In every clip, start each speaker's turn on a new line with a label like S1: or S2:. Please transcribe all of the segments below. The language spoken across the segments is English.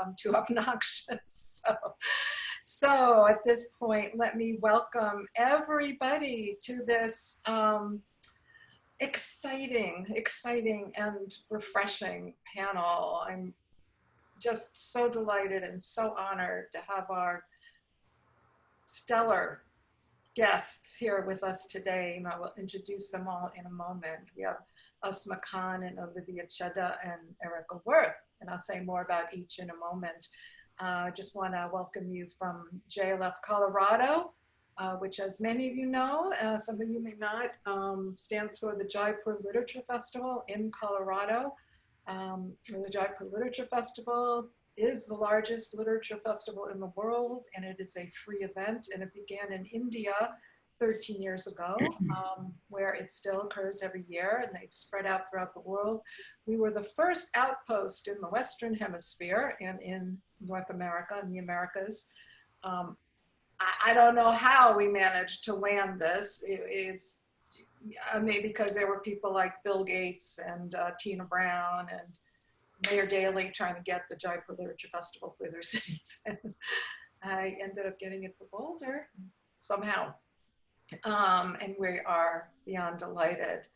S1: become too obnoxious. So at this point, let me welcome everybody to this exciting and refreshing panel. I'm just so delighted and so honored to have our stellar guests here with us today, and I will introduce them all in a moment. We have Ausma and Olivia Chadha and Erika Wurth, and I'll say more about each in a moment. Just want to welcome you from JLF Colorado, which, as many of you know, some of you may not, stands for the Jaipur Literature Festival in Colorado. The Jaipur Literature Festival is the largest literature festival in the world, and it is a free event, and it began in India 13 years ago, where it still occurs every year, and they've spread out throughout the world. We were the first outpost in the Western Hemisphere and in North America and the Americas. I don't know how we managed to land this. It is maybe because there were people like Bill Gates and Tina Brown and Mayor Daley trying to get the Jaipur Literature Festival for their cities. I ended up getting it for Boulder somehow. And we are beyond delighted.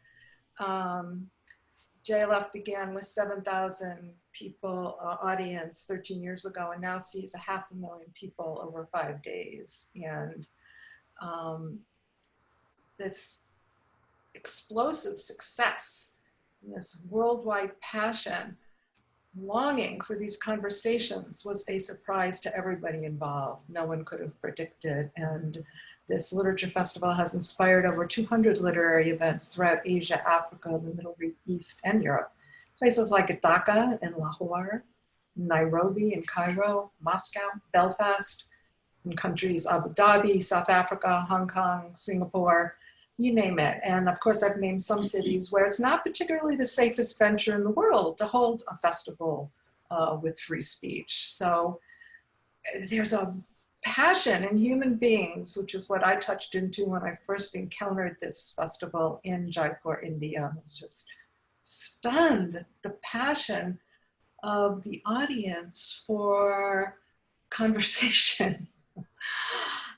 S1: JLF began with 7,000 people audience 13 years ago, and now sees 500,000 people over 5 days. And this explosive success, this worldwide passion, longing for these conversations was a surprise to everybody involved. No one could have predicted. And this literature festival has inspired over 200 literary events throughout Asia, Africa, the Middle East, and Europe. Places like Dhaka and Lahore, Nairobi and Cairo, Moscow, Belfast, in countries Abu Dhabi, South Africa, Hong Kong, Singapore, you name it. And of course, I've named some cities where it's not particularly the safest venture in the world to hold a festival with free speech. So there's a passion in human beings, which is what I touched into when I first encountered this festival in Jaipur, India. I was just stunned at the passion of the audience for conversation.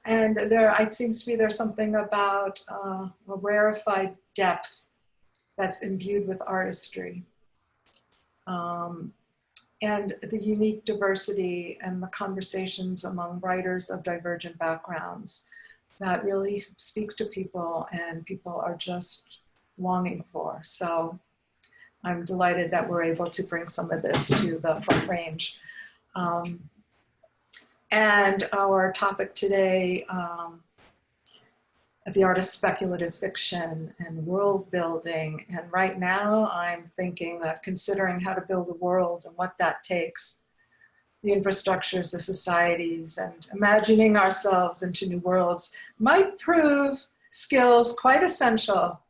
S1: And it seems to be there's something about a rarefied depth that's imbued with artistry. And the unique diversity and the conversations among writers of divergent backgrounds that really speaks to people, and people are just longing for. So I'm delighted that we're able to bring some of this to the front range. And our topic today, the art of speculative fiction and world building. And right now I'm thinking that considering how to build a world and what that takes, the infrastructures, the societies, and imagining ourselves into new worlds might prove skills quite essential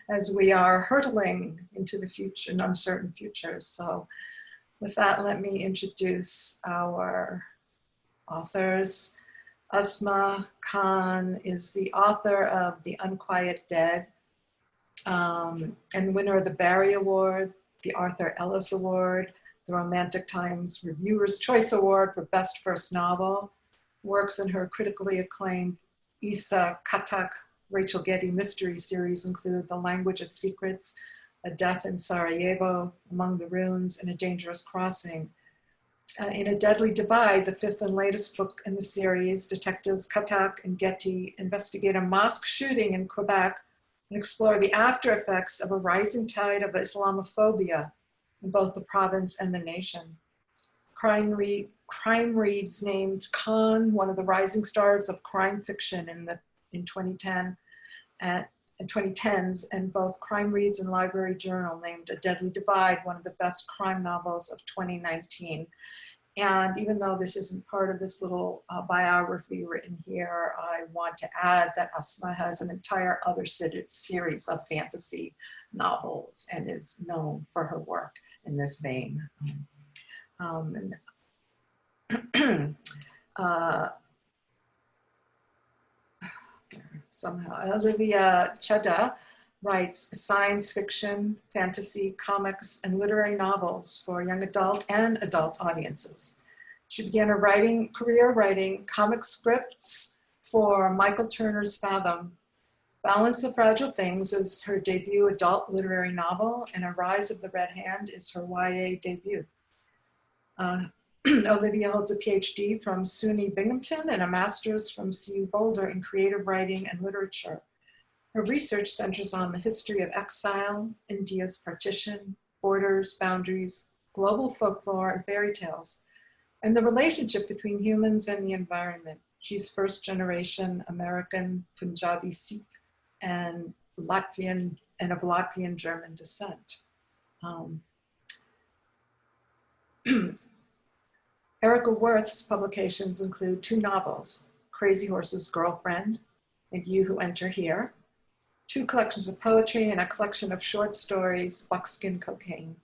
S1: as we are hurtling into the future, an uncertain future. So with that, let me introduce our authors. Ausma is the author of The Unquiet Dead, and the winner of the Barry Award, the Arthur Ellis Award, the Romantic Times Reviewer's Choice Award for Best First Novel. Works in her critically acclaimed Isa Katak Rachel Getty mystery series include The Language of Secrets, A Death in Sarajevo, Among the Ruins, and A Dangerous Crossing. In A Deadly Divide, the fifth and latest book in the series, detectives Katak and Getty investigate a mosque shooting in Quebec and explore the after effects of a rising tide of Islamophobia in both the province and the nation. Crime Reads named Khan one of the rising stars of crime fiction in 2010 and 2010s, and both Crime Reads and Library Journal named A Deadly Divide one of the best crime novels of 2019. And even though this isn't part of this little biography written here, I want to add that Ausma has an entire other series of fantasy novels and is known for her work in this vein. Somehow, Olivia Chadha writes science fiction, fantasy, comics, and literary novels for young adult and adult audiences. She began her career writing comic scripts for Michael Turner's Fathom. Balance of Fragile Things is her debut adult literary novel, and A Rise of the Red Hand is her YA debut. Olivia holds a Ph.D. from SUNY Binghamton and a master's from CU Boulder in creative writing and literature. Her research centers on the history of exile, India's partition, borders, boundaries, global folklore, and fairy tales, and the relationship between humans and the environment. She's first generation American, Punjabi Sikh, and Latvian, and of Latvian German descent. Erika Wurth's publications include 2 novels, Crazy Horse's Girlfriend and You Who Enter Here, 2 collections of poetry, and a collection of short stories, Buckskin Cocaine.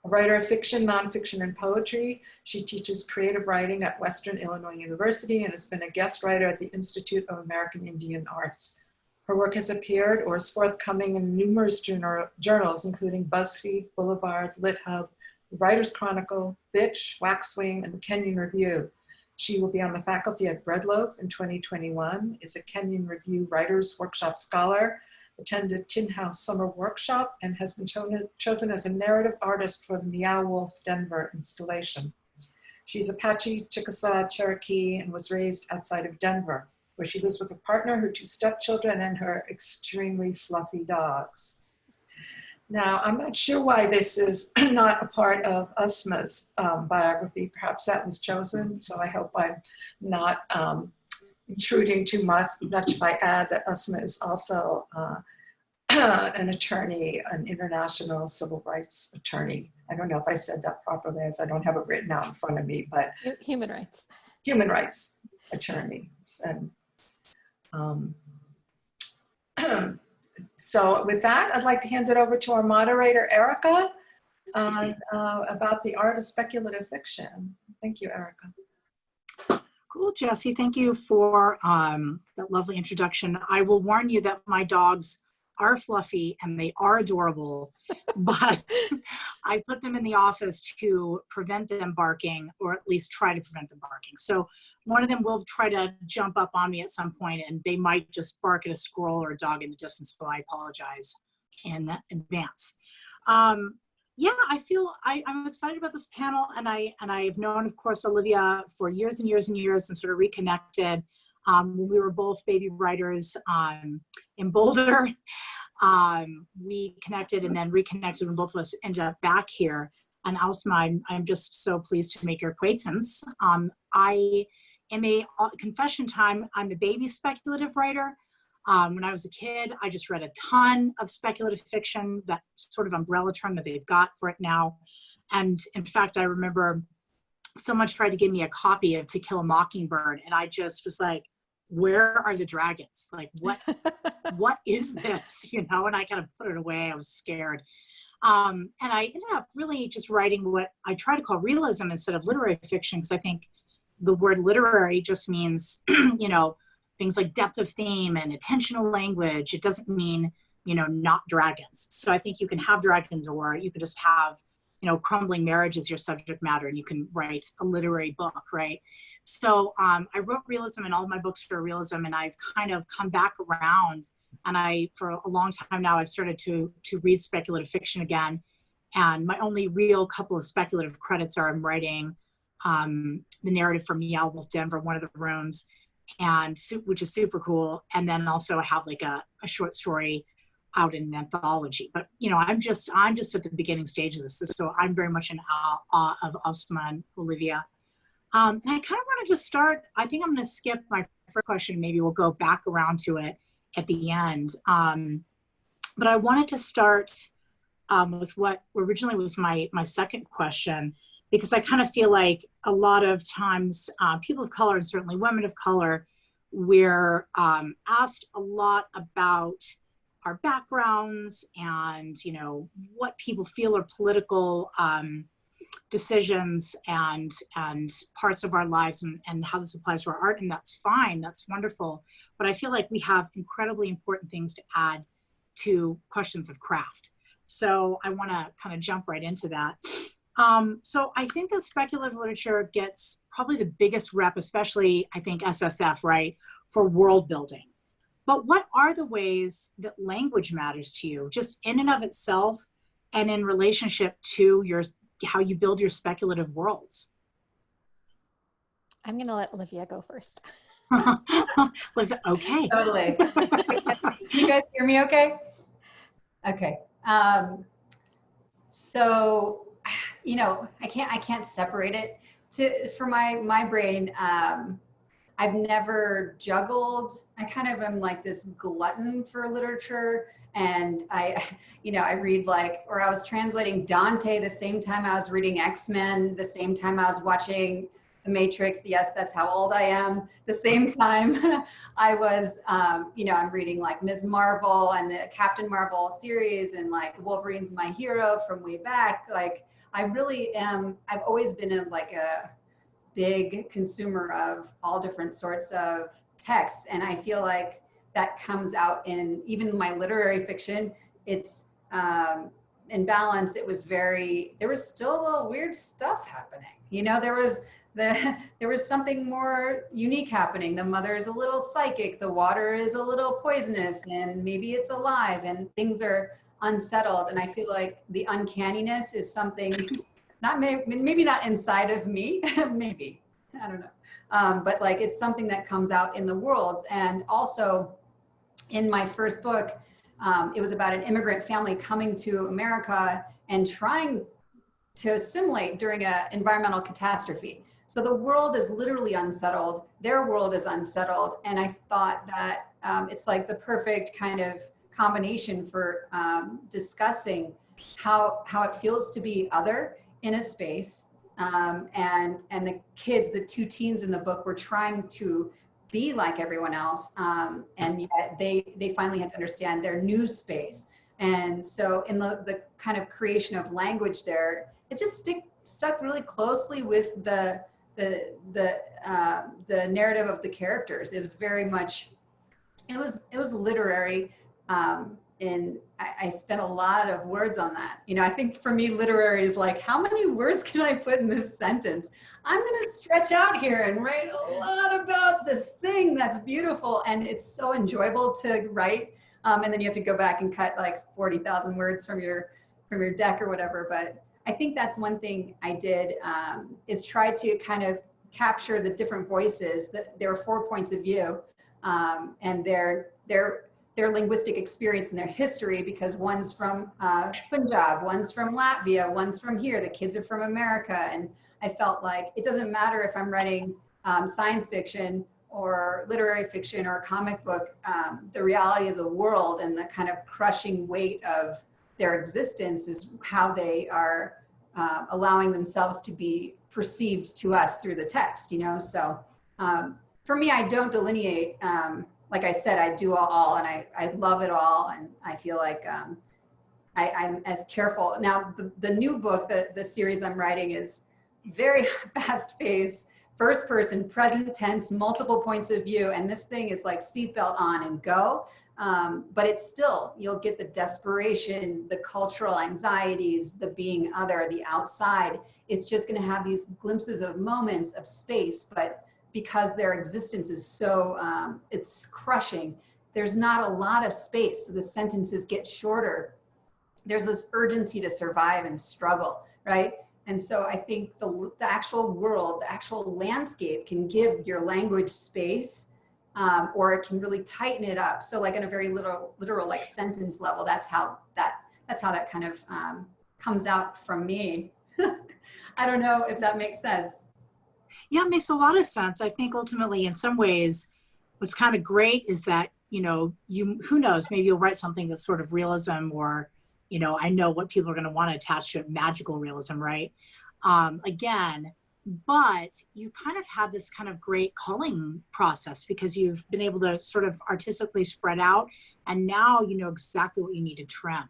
S1: A writer of fiction, nonfiction, and poetry, she teaches creative writing at Western Illinois University and has been a guest writer at the Institute of American Indian Arts. Her work has appeared or is forthcoming in numerous journals, including BuzzFeed, Boulevard, LitHub, The Writer's Chronicle, Bitch, Waxwing, and the Kenyon Review. She will be on the faculty at Breadloaf in 2021, is a Kenyon Review Writers Workshop Scholar, attended Tin House Summer Workshop, and has been chosen as a narrative artist for the Meow Wolf Denver installation. She's Apache, Chickasaw, Cherokee, and was raised outside of Denver, where she lives with a partner, her 2 stepchildren, and her extremely fluffy dogs. Now, I'm not sure why this is not a part of Ausma's biography. Perhaps that was chosen, so I hope I'm not intruding too much if I add that Ausma is also an attorney, an international civil rights attorney. I don't know if I said that properly, as I don't have it written out in front of me, but
S2: human rights.
S1: Human rights attorney. And so with that, I'd like to hand it over to our moderator, Erika, about the art of speculative fiction. Thank you, Erika.
S3: Cool, Jessie. Thank you for that lovely introduction. I will warn you that my dogs are fluffy and they are adorable, but I put them in the office to prevent them barking, or at least try to prevent them barking. So one of them will try to jump up on me at some point, and they might just bark at a squirrel or a dog in the distance, so I apologize in advance. Yeah, I'm excited about this panel, and I've known, of course, Olivia for years and years and years, and sort of reconnected when we were both baby writers in Boulder. We connected and then reconnected when both of us ended up back here. And Ausma, I'm just so pleased to make your acquaintance. I am confession time, I'm a baby speculative writer. When I was a kid, I just read a ton of speculative fiction, that sort of umbrella term that they've got for it now. And in fact, I remember someone tried to give me a copy of To Kill a Mockingbird, and I just was like, where are the dragons? Like, what is this? You know, and I kind of put it away. I was scared. And I ended up really just writing what I try to call realism instead of literary fiction, because I think the word literary just means, you know, things like depth of theme and attentional language. It doesn't mean, you know, not dragons. So I think you can have dragons, or you can just have, you know, crumbling marriage as your subject matter, and you can write a literary book, right? So I wrote realism, and all of my books are realism, and I've kind of come back around, and for a long time now, I've started to read speculative fiction again. And my only real couple of speculative credits are I'm writing the narrative for Meow Wolf Denver, one of the rooms, and which is super cool. And then also I have like a short story out in an anthology. But you know, I'm just at the beginning stage of this, so I'm very much in awe of Ausma and Olivia. And I kind of wanted to start. I think I'm going to skip my first question. Maybe we'll go back around to it at the end. But I wanted to start with what originally was my second question, because I kind of feel like a lot of times people of color, and certainly women of color, we're asked a lot about our backgrounds and, you know, what people feel are political decisions and parts of our lives, and how this applies to our art. And that's fine, that's wonderful. But I feel like we have incredibly important things to add to questions of craft. So I want to kind of jump right into that. So I think that speculative literature gets probably the biggest rep, especially I think SSF, right, for world building. But what are the ways that language matters to you, just in and of itself, and in relationship to your how you build your speculative worlds?
S2: I'm going to let Olivia go first.
S3: Okay.
S4: Totally. Can you guys hear me okay? Okay. So, I can't separate it for my brain. I've never juggled. I kind of am like this glutton for literature. And I read or I was translating Dante the same time I was reading X-Men, the same time I was watching The Matrix. Yes, that's how old I am. The same time I was, I'm reading like Ms. Marvel and the Captain Marvel series, and like Wolverine's my hero from way back. Like I really am, I've always been a big consumer of all different sorts of texts. And I feel like that comes out in even my literary fiction. It's in balance. There was still a little weird stuff happening. There was something more unique happening. The mother is a little psychic, the water is a little poisonous, and maybe it's alive, and things are unsettled. And I feel like the uncanniness is something maybe not inside of me, maybe, I don't know. But like, it's something that comes out in the world. And also in my first book, it was about an immigrant family coming to America and trying to assimilate during an environmental catastrophe. So the world is literally unsettled. Their world is unsettled. And I thought that it's like the perfect kind of combination for discussing how it feels to be other in a space. And the kids, the two teens in the book, were trying to be like everyone else. And yet they finally had to understand their new space. And so in the kind of creation of language there, it just stuck really closely with the narrative of the characters. It was very much, it was literary. And I spent a lot of words on that. I think for me, literary is like, how many words can I put in this sentence? I'm going to stretch out here and write a lot about this thing that's beautiful. And it's so enjoyable to write. And then you have to go back and cut like 40,000 words from your deck or whatever. But I think that's one thing I did, is try to kind of capture the different voices. There were 4 points of view, and their linguistic experience and their history, because one's from Punjab, one's from Latvia, one's from here, the kids are from America. And I felt like it doesn't matter if I'm writing science fiction or literary fiction or a comic book, the reality of the world and the kind of crushing weight of their existence is how they are allowing themselves to be perceived to us through the text, So for me, I don't delineate. Like I said, I do all, and I love it all. And I feel like I'm as careful. Now, the new book, the series I'm writing, is very fast paced, first person, present tense, multiple points of view. And this thing is like seatbelt on and go. But it's still, you'll get the desperation, the cultural anxieties, the being other, the outside. It's just going to have these glimpses of moments of space, but because their existence is so, it's crushing, there's not a lot of space. So the sentences get shorter. There's this urgency to survive and struggle, right? And so I think the actual world, the actual landscape can give your language space, or it can really tighten it up. So like in a very literal like sentence level, that's how that kind of comes out from me. I don't know if that makes sense.
S3: Yeah, it makes a lot of sense. I think ultimately, in some ways, what's kind of great is that, who knows, maybe you'll write something that's sort of realism, or, I know what people are going to want to attach to it, magical realism, right? Again, but you kind of have this kind of great culling process because you've been able to sort of artistically spread out, and now you know exactly what you need to trim.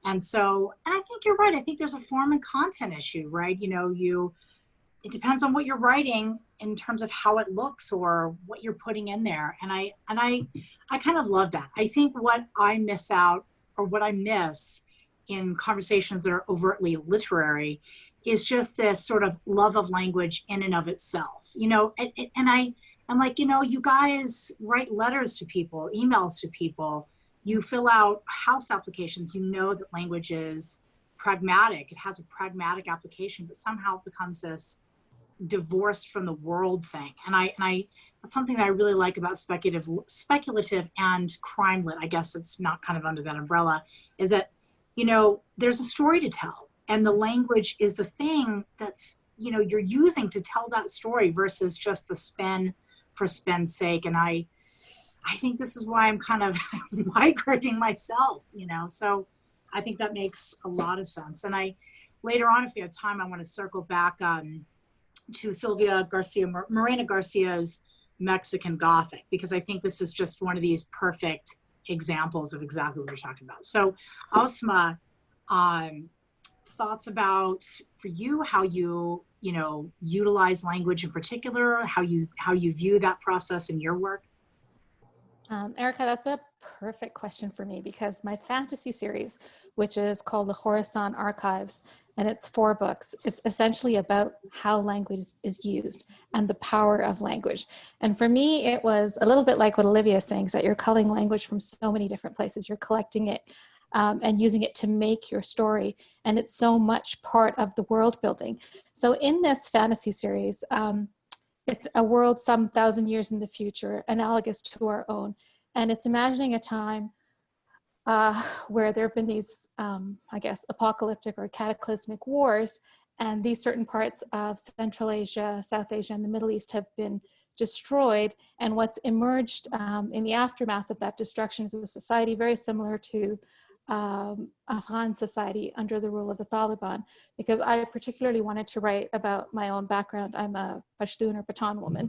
S3: And so, and I think you're right. I think there's a form and content issue, right? It depends on what you're writing in terms of how it looks or what you're putting in there. And I kind of love that. I think what I miss out, or what I miss in conversations that are overtly literary, is just this sort of love of language in and of itself, you know, and I'm like, you know, you guys write letters to people, emails to people, you fill out house applications, you know that language is pragmatic, it has a pragmatic application, but somehow it becomes this divorced from the world thing. And I that's something that I really like about speculative and crime lit, I guess it's not kind of under that umbrella, is that, you know, there's a story to tell. And the language is the thing that's, you know, you're using to tell that story versus just the spin for spin's sake. And I think this is why I'm kind of migrating myself, you know, so I think that makes a lot of sense. And later on, if we have time, I want to circle back to Morena Garcia's Mexican Gothic, because I think this is just one of these perfect examples of exactly what you're talking about. So Ausma, thoughts about, for you, how you know, utilize language in particular, how you view that process in your work?
S2: Erika, that's a perfect question for me, because my fantasy series, which is called the Khorasan Archives, and it's 4 books, it's essentially about how language is used and the power of language. And for me, it was a little bit like what Olivia is saying, is that you're culling language from so many different places. You're collecting it and using it to make your story. And it's so much part of the world building. So in this fantasy series, it's a world some 1,000 years in the future, analogous to our own. And it's imagining a time where there have been these, I guess, apocalyptic or cataclysmic wars, and these certain parts of Central Asia, South Asia, and the Middle East have been destroyed. And what's emerged in the aftermath of that destruction is a society very similar to Afghan society under the rule of the Taliban, because I particularly wanted to write about my own background. I'm a Pashtun or Pathan woman,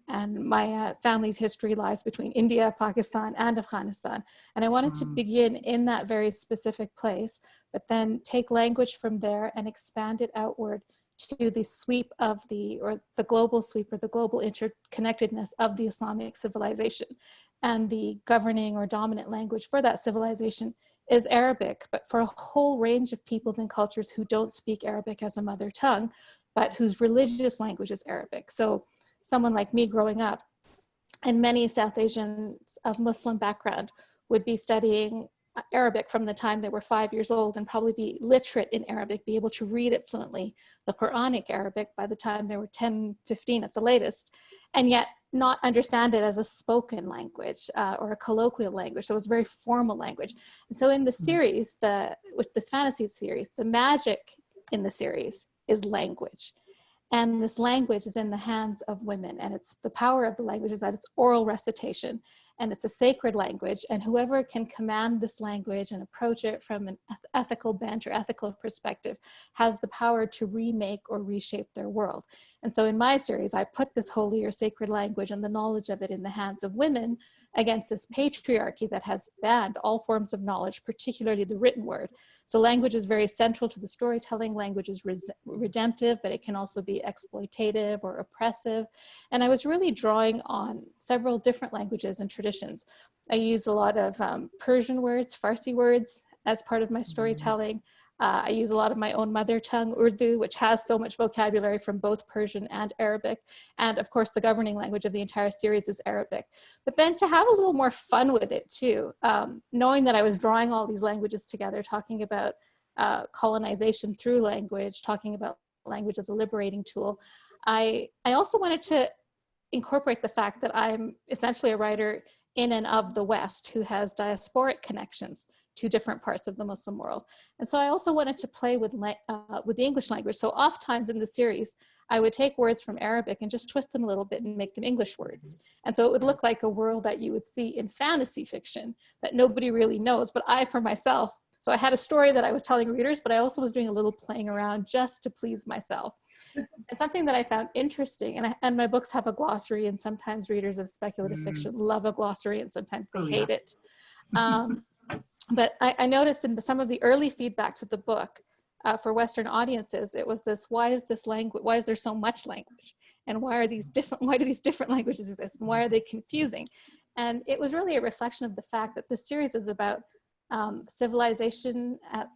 S2: and my family's history lies between India, Pakistan, and Afghanistan. And I wanted to begin in that very specific place, but then take language from there and expand it outward to the sweep of the global sweep, or the global interconnectedness of the Islamic civilization. And the governing or dominant language for that civilization is Arabic, but for a whole range of peoples and cultures who don't speak Arabic as a mother tongue, but whose religious language is Arabic. So someone like me growing up, and many South Asians of Muslim background, would be studying Arabic from the time they were 5 years old, and probably be literate in Arabic, be able to read it fluently, the Quranic Arabic, by the time they were 10, 15 at the latest, and yet not understand it as a spoken language or a colloquial language. So it was a very formal language. And so in the series, with this fantasy series, the magic in the series is language. And this language is in the hands of women. And it's the power of the language is that it's oral recitation, and it's a sacred language. And whoever can command this language and approach it from an ethical bent or ethical perspective has the power to remake or reshape their world. And so in my series, I put this holy or sacred language and the knowledge of it in the hands of women against this patriarchy that has banned all forms of knowledge, particularly the written word. So language is very central to the storytelling. Language is redemptive, but it can also be exploitative or oppressive. And I was really drawing on several different languages and traditions. I use a lot of Persian words, Farsi words as part of my storytelling. I use a lot of my own mother tongue, Urdu, which has so much vocabulary from both Persian and Arabic. And of course, the governing language of the entire series is Arabic. But then to have a little more fun with it too, knowing that I was drawing all these languages together, talking about colonization through language, talking about language as a liberating tool, I also wanted to incorporate the fact that I'm essentially a writer in and of the West who has diasporic connections to different parts of the Muslim world. And so I also wanted to play with the English language. So oftentimes in the series, I would take words from Arabic and just twist them a little bit and make them English words. And so it would look like a world that you would see in fantasy fiction that nobody really knows, but I, for myself, so I had a story that I was telling readers, but I also was doing a little playing around just to please myself. And something that I found interesting, and my books have a glossary, and sometimes readers of speculative fiction love a glossary, and sometimes they hate it. But I noticed in some of the early feedback to the book for Western audiences, it was this: why is this language? Why is there so much language? And why do these different languages exist? And why are they confusing? And it was really a reflection of the fact that this series is about civilizations at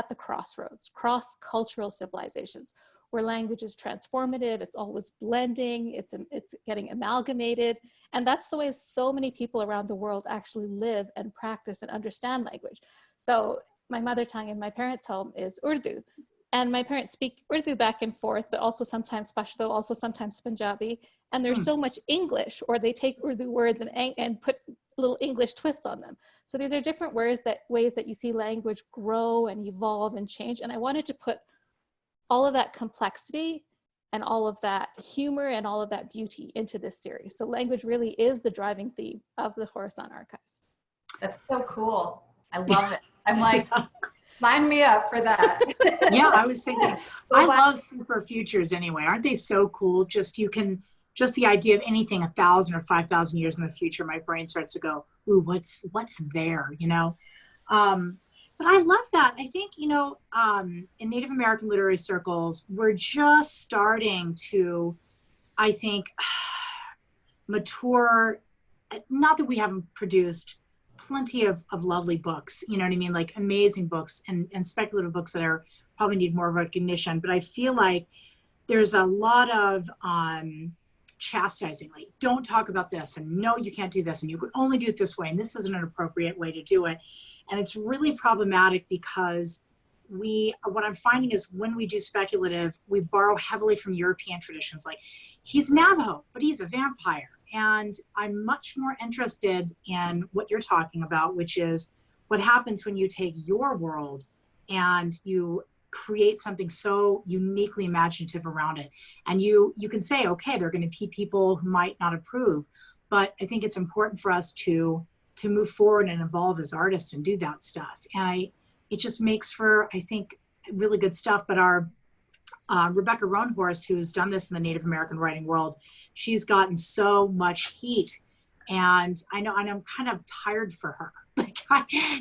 S2: the crossroads, cross-cultural civilizations, where language is transformative, it's always blending, it's getting amalgamated. And that's the way so many people around the world actually live and practice and understand language. So my mother tongue in my parents' home is Urdu. And my parents speak Urdu back and forth, but also sometimes Pashto, also sometimes Punjabi. And there's so much English, or they take Urdu words and put little English twists on them. So these are different ways that you see language grow and evolve and change. And I wanted to put all of that complexity and all of that humor and all of that beauty into this series. So language really is the driving theme of the Khorasan archives.
S4: That's so cool. I love it. I'm like, sign me up for that.
S3: Yeah, I was thinking, I love super futures anyway. Aren't they so cool? Just the idea of anything 1,000 or 5,000 years in the future, my brain starts to go, ooh, what's there, you know? But I love that. I think, you know, in Native American literary circles, we're just starting to, I think, mature. Not that we haven't produced plenty of lovely books, you know what I mean? Like amazing books and speculative books that are probably need more recognition. But I feel like there's a lot of chastising, like, don't talk about this, and no, you can't do this, and you could only do it this way, and this isn't an appropriate way to do it. And it's really problematic because what I'm finding is when we do speculative, we borrow heavily from European traditions. Like, he's Navajo, but he's a vampire. And I'm much more interested in what you're talking about, which is what happens when you take your world and you create something so uniquely imaginative around it. And you can say, okay, there are going to be people who might not approve, but I think it's important for us to move forward and evolve as artists and do that stuff. And it just makes for, I think, really good stuff. But our Rebecca Roanhorse, who's done this in the Native American writing world, she's gotten so much heat, and I'm kind of tired for her. Like,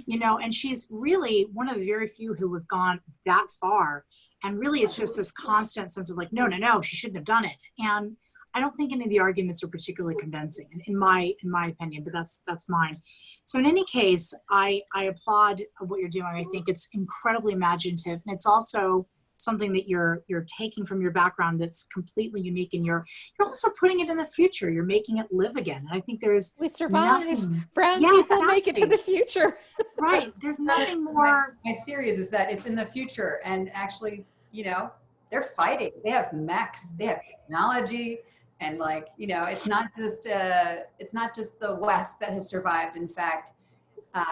S3: you know, and she's really one of the very few who have gone that far. And really, it's just this constant sense of like, no, she shouldn't have done it. And I don't think any of the arguments are particularly convincing, in my opinion, but that's mine. So in any case, I applaud what you're doing. I think it's incredibly imaginative, and it's also something that you're taking from your background that's completely unique, and you're also putting it in the future. You're making it live again. And I think we
S2: survive.
S3: Nothing,
S2: brown people make it to the future.
S3: Right. There's nothing more.
S4: My series is that it's in the future, and actually, you know, they're fighting. They have mechs, they have technology, and like, you know, it's not just the West that has survived. In fact,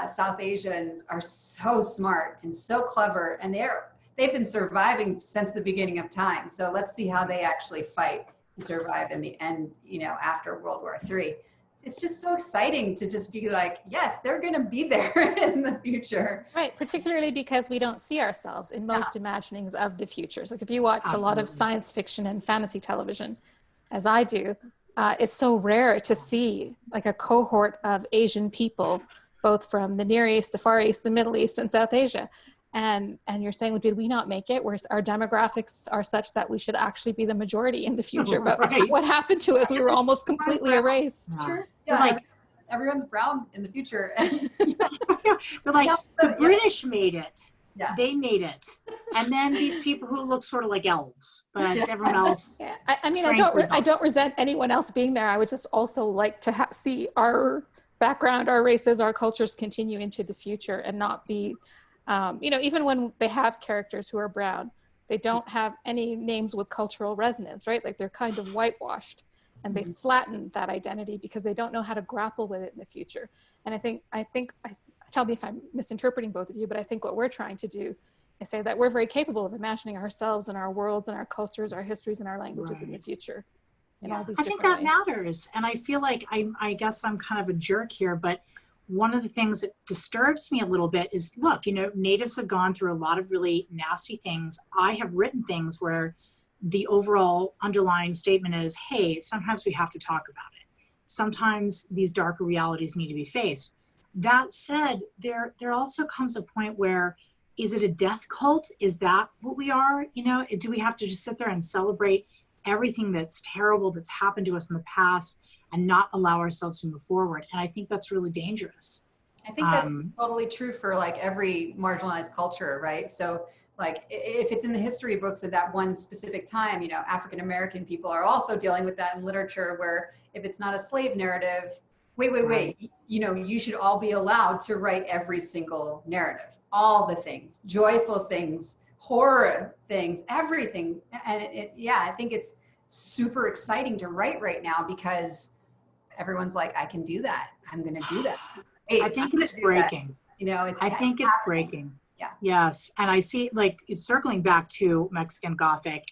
S4: South Asians are so smart and so clever, and they've been surviving since the beginning of time. So let's see how they actually fight to survive in the end, you know, after World War III. It's just so exciting to just be like, yes, they're going to be there in the future.
S2: Right, particularly because we don't see ourselves in most imaginings of the future. So like if you watch a lot of science fiction and fantasy television, as I do, it's so rare to see like a cohort of Asian people, both from the Near East, the Far East, the Middle East, and South Asia. And you're saying, well, did we not make it? Where our demographics are such that we should actually be the majority in the future. But what happened to us? We were almost completely erased.
S4: Sure. Yeah, like everyone's brown in the future.
S3: But like the British made it. Yeah. They made it. And then these people who look sort of like elves, but everyone else.
S2: Yeah. I mean, I don't resent anyone else being there. I would just also like to see our background, our races, our cultures continue into the future and not be, you know, even when they have characters who are brown, they don't have any names with cultural resonance, right? Like they're kind of whitewashed, and they flatten that identity because they don't know how to grapple with it in the future. And I think, tell me if I'm misinterpreting both of you, but I think what we're trying to do is say that we're very capable of imagining ourselves and our worlds and our cultures, our histories and our languages in the future. All these
S3: I think that
S2: ways.
S3: matters. And I feel like I guess I'm kind of a jerk here, but one of the things that disturbs me a little bit is, look, you know, natives have gone through a lot of really nasty things. I have written things where the overall underlying statement is, hey, sometimes we have to talk about it. Sometimes these darker realities need to be faced. That said, there also comes a point where, is it a death cult? Is that what we are? You know, do we have to just sit there and celebrate everything that's terrible that's happened to us in the past and not allow ourselves to move forward? And I think that's really dangerous.
S4: I think that's totally true for like every marginalized culture, right? So like if it's in the history books of that one specific time, you know, African American people are also dealing with that in literature, where if it's not a slave narrative, wait, you know, you should all be allowed to write every single narrative, all the things, joyful things, horror things, everything. And yeah, I think it's super exciting to write right now because everyone's like, I can do that. I'm going to do that. Hey,
S3: I think it's breaking.
S4: You know,
S3: I think it's breaking.
S4: Yeah.
S3: Yes. And I see, like, circling back to Mexican Gothic,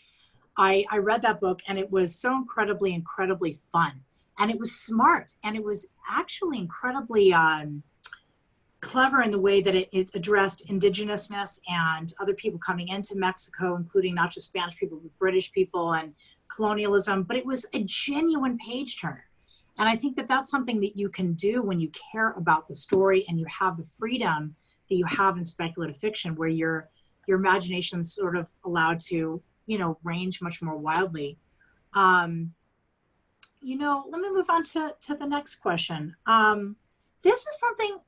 S3: I read that book and it was so incredibly fun. And it was smart. And it was actually incredibly clever in the way that it addressed indigenousness and other people coming into Mexico, including not just Spanish people, but British people and colonialism. But it was a genuine page turner. And I think that that's something that you can do when you care about the story and you have the freedom that you have in speculative fiction, where your imagination's sort of allowed to, you know, range much more wildly. You know, let me move on to the next question. This is something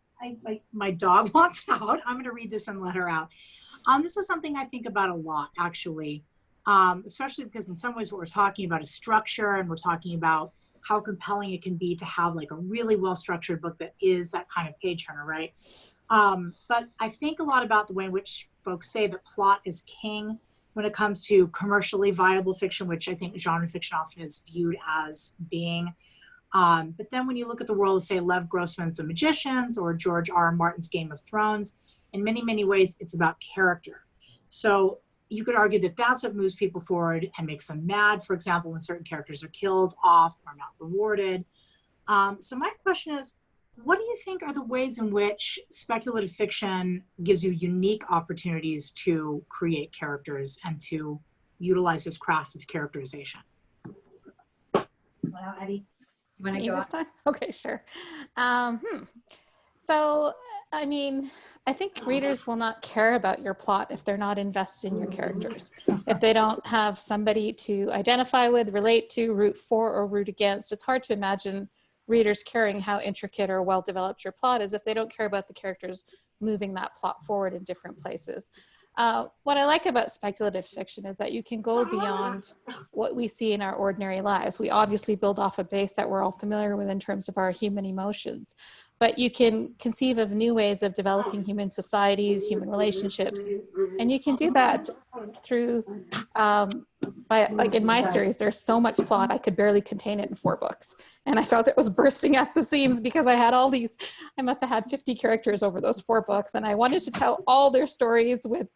S3: my dog wants out. I'm going to read this and let her out. This is something I think about a lot, actually, especially because in some ways what we're talking about is structure, and we're talking about how compelling it can be to have like a really well-structured book that is that kind of page turner, right? But I think a lot about the way in which folks say that plot is king when it comes to commercially viable fiction, which I think genre fiction often is viewed as being. But then when you look at the world of, say, Lev Grossman's The Magicians or George R. R. Martin's Game of Thrones, in many, many ways, it's about character. So you could argue that that's what moves people forward and makes them mad, for example, when certain characters are killed off or not rewarded. So my question is, what do you think are the ways in which speculative fiction gives you unique opportunities to create characters and to utilize this craft of characterization? Well, Eddie,
S4: you want to go on?
S2: Okay, sure. So, I mean, I think readers will not care about your plot if they're not invested in your characters. If they don't have somebody to identify with, relate to, root for, or root against, it's hard to imagine readers caring how intricate or well-developed your plot is if they don't care about the characters moving that plot forward in different places. What I like about speculative fiction is that you can go beyond what we see in our ordinary lives. We obviously build off a base that we're all familiar with in terms of our human emotions, but you can conceive of new ways of developing human societies, human relationships, and you can do that through, like in my series, there's so much plot, I could barely contain it in 4 books. And I felt it was bursting at the seams because I had all these, I must have had 50 characters over those 4 books. And I wanted to tell all their stories with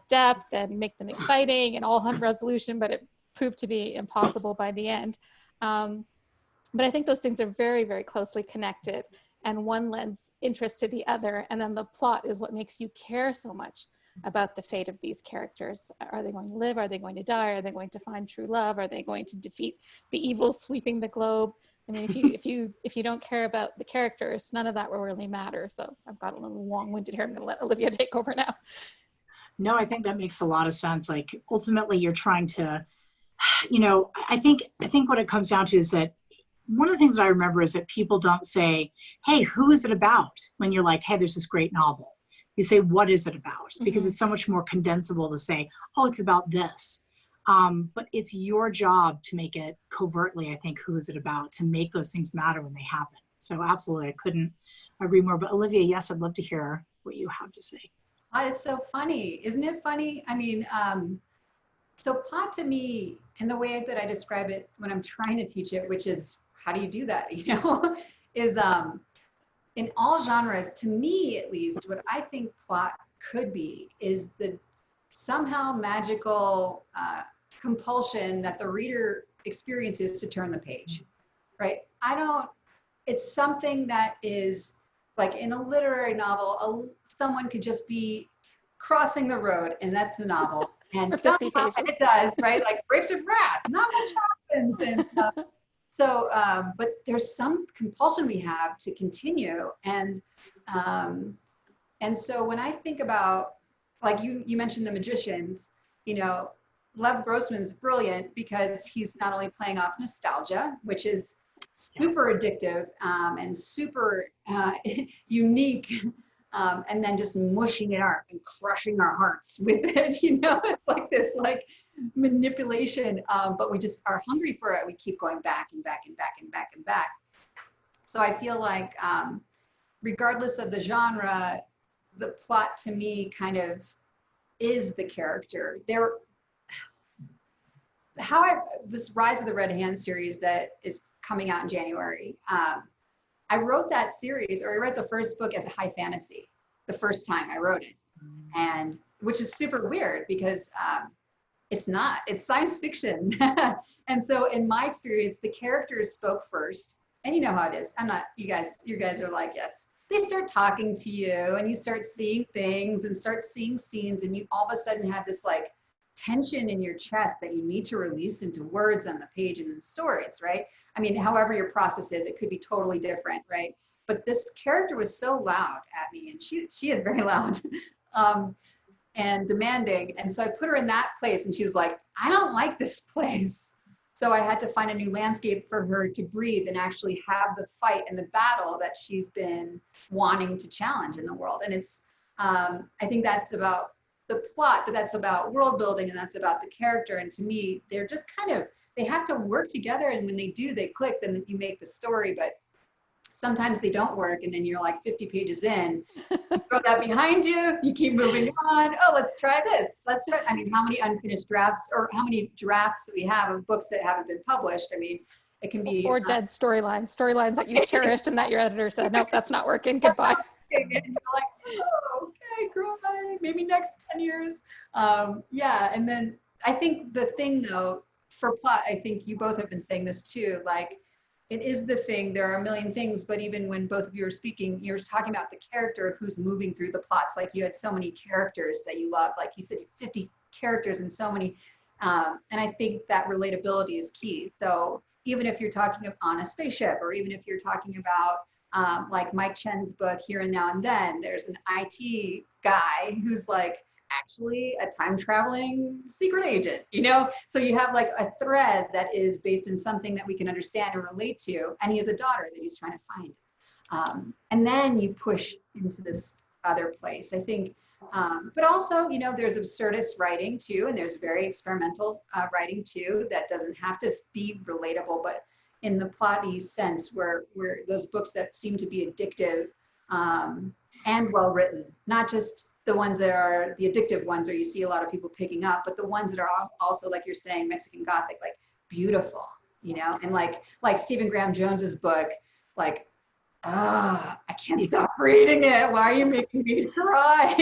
S2: depth and make them exciting and all have resolution, but it proved to be impossible by the end. But I think those things are very, very closely connected, and one lends interest to the other. And then the plot is what makes you care so much about the fate of these characters. Are they going to live? Are they going to die? Are they going to find true love? Are they going to defeat the evil sweeping the globe? I mean, if you don't care about the characters, none of that will really matter. So I've got a little long-winded here. I'm going to let Olivia take over now.
S3: No, I think that makes a lot of sense. Like, ultimately, you're trying to, you know, I think what it comes down to is that one of the things that I remember is that people don't say, hey, who is it about? When you're like, hey, there's this great novel. You say, what is it about? Because it's so much more condensable to say, oh, it's about this. But it's your job to make it covertly, I think, who is it about, to make those things matter when they happen. So absolutely, I couldn't agree more. But Olivia, yes, I'd love to hear what you have to say.
S4: Plot is so funny. Isn't it funny? I mean, so plot to me, and the way that I describe it when I'm trying to teach it, which is, how do you do that, you know, is in all genres, to me at least, what I think plot could be is the somehow magical compulsion that the reader experiences to turn the page, right? It's something that is, like in a literary novel, someone could just be crossing the road and that's the novel. And somehow it does, right? Like Grapes of Wrath, not much happens. And so, but there's some compulsion we have to continue. And so when I think about, like you mentioned The Magicians, you know, Lev Grossman's brilliant because he's not only playing off nostalgia, which is super addictive and super unique, and then just mushing it up and crushing our hearts with it. You know, it's like this like manipulation, but we just are hungry for it. We keep going back and back and back and back and back. So I feel like regardless of the genre, the plot to me kind of is the character. This Rise of the Red Hand series that is coming out in January, I wrote that series, or I read the first book as a high fantasy the first time I wrote it, and which is super weird because it's science fiction. And so in my experience, the characters spoke first, and you know how it is. You guys are like, yes. They start talking to you and you start seeing things and start seeing scenes, and you all of a sudden have this like tension in your chest that you need to release into words on the page and in stories, right? I mean, however your process is, it could be totally different, right? But this character was so loud at me, and she is very loud and demanding. And so I put her in that place, and she was like, I don't like this place. So I had to find a new landscape for her to breathe and actually have the fight and the battle that she's been wanting to challenge in the world. And it's, I think that's about the plot, but that's about world building, and that's about the character. And to me, they're just kind of, they have to work together. And when they do, they click, then you make the story. But sometimes they don't work, and then you're like 50 pages in, you throw that behind you, you keep moving on. Oh, let's try this. Let's try. I mean, how many unfinished drafts, or how many drafts we have of books that haven't been published? I mean, it can be.
S2: Or dead storylines that you cherished and that your editor said, nope, that's not working, goodbye.
S4: And you're like, oh, okay, cry, maybe next 10 years. Yeah, and then I think the thing though, for plot, I think you both have been saying this too, like, it is the thing, there are a million things, but even when both of you are speaking, you're talking about the character who's moving through the plots. Like you had so many characters that you loved, like you said, 50 characters and so many, and I think that relatability is key. So even if you're talking on a spaceship, or even if you're talking about like Mike Chen's book, Here and Now and Then, there's an IT guy who's like, actually a time traveling secret agent, you know? So you have like a thread that is based in something that we can understand and relate to, and he has a daughter that he's trying to find. And then you push into this other place, I think. But also, you know, there's absurdist writing too, and there's very experimental writing too, that doesn't have to be relatable, but in the plotty sense, where those books that seem to be addictive and well written, not just the ones that are the addictive ones, or you see a lot of people picking up, but the ones that are also, like you're saying, Mexican Gothic, like beautiful, you know? And like Stephen Graham Jones's book, like, I can't stop reading it. Why are you making me cry?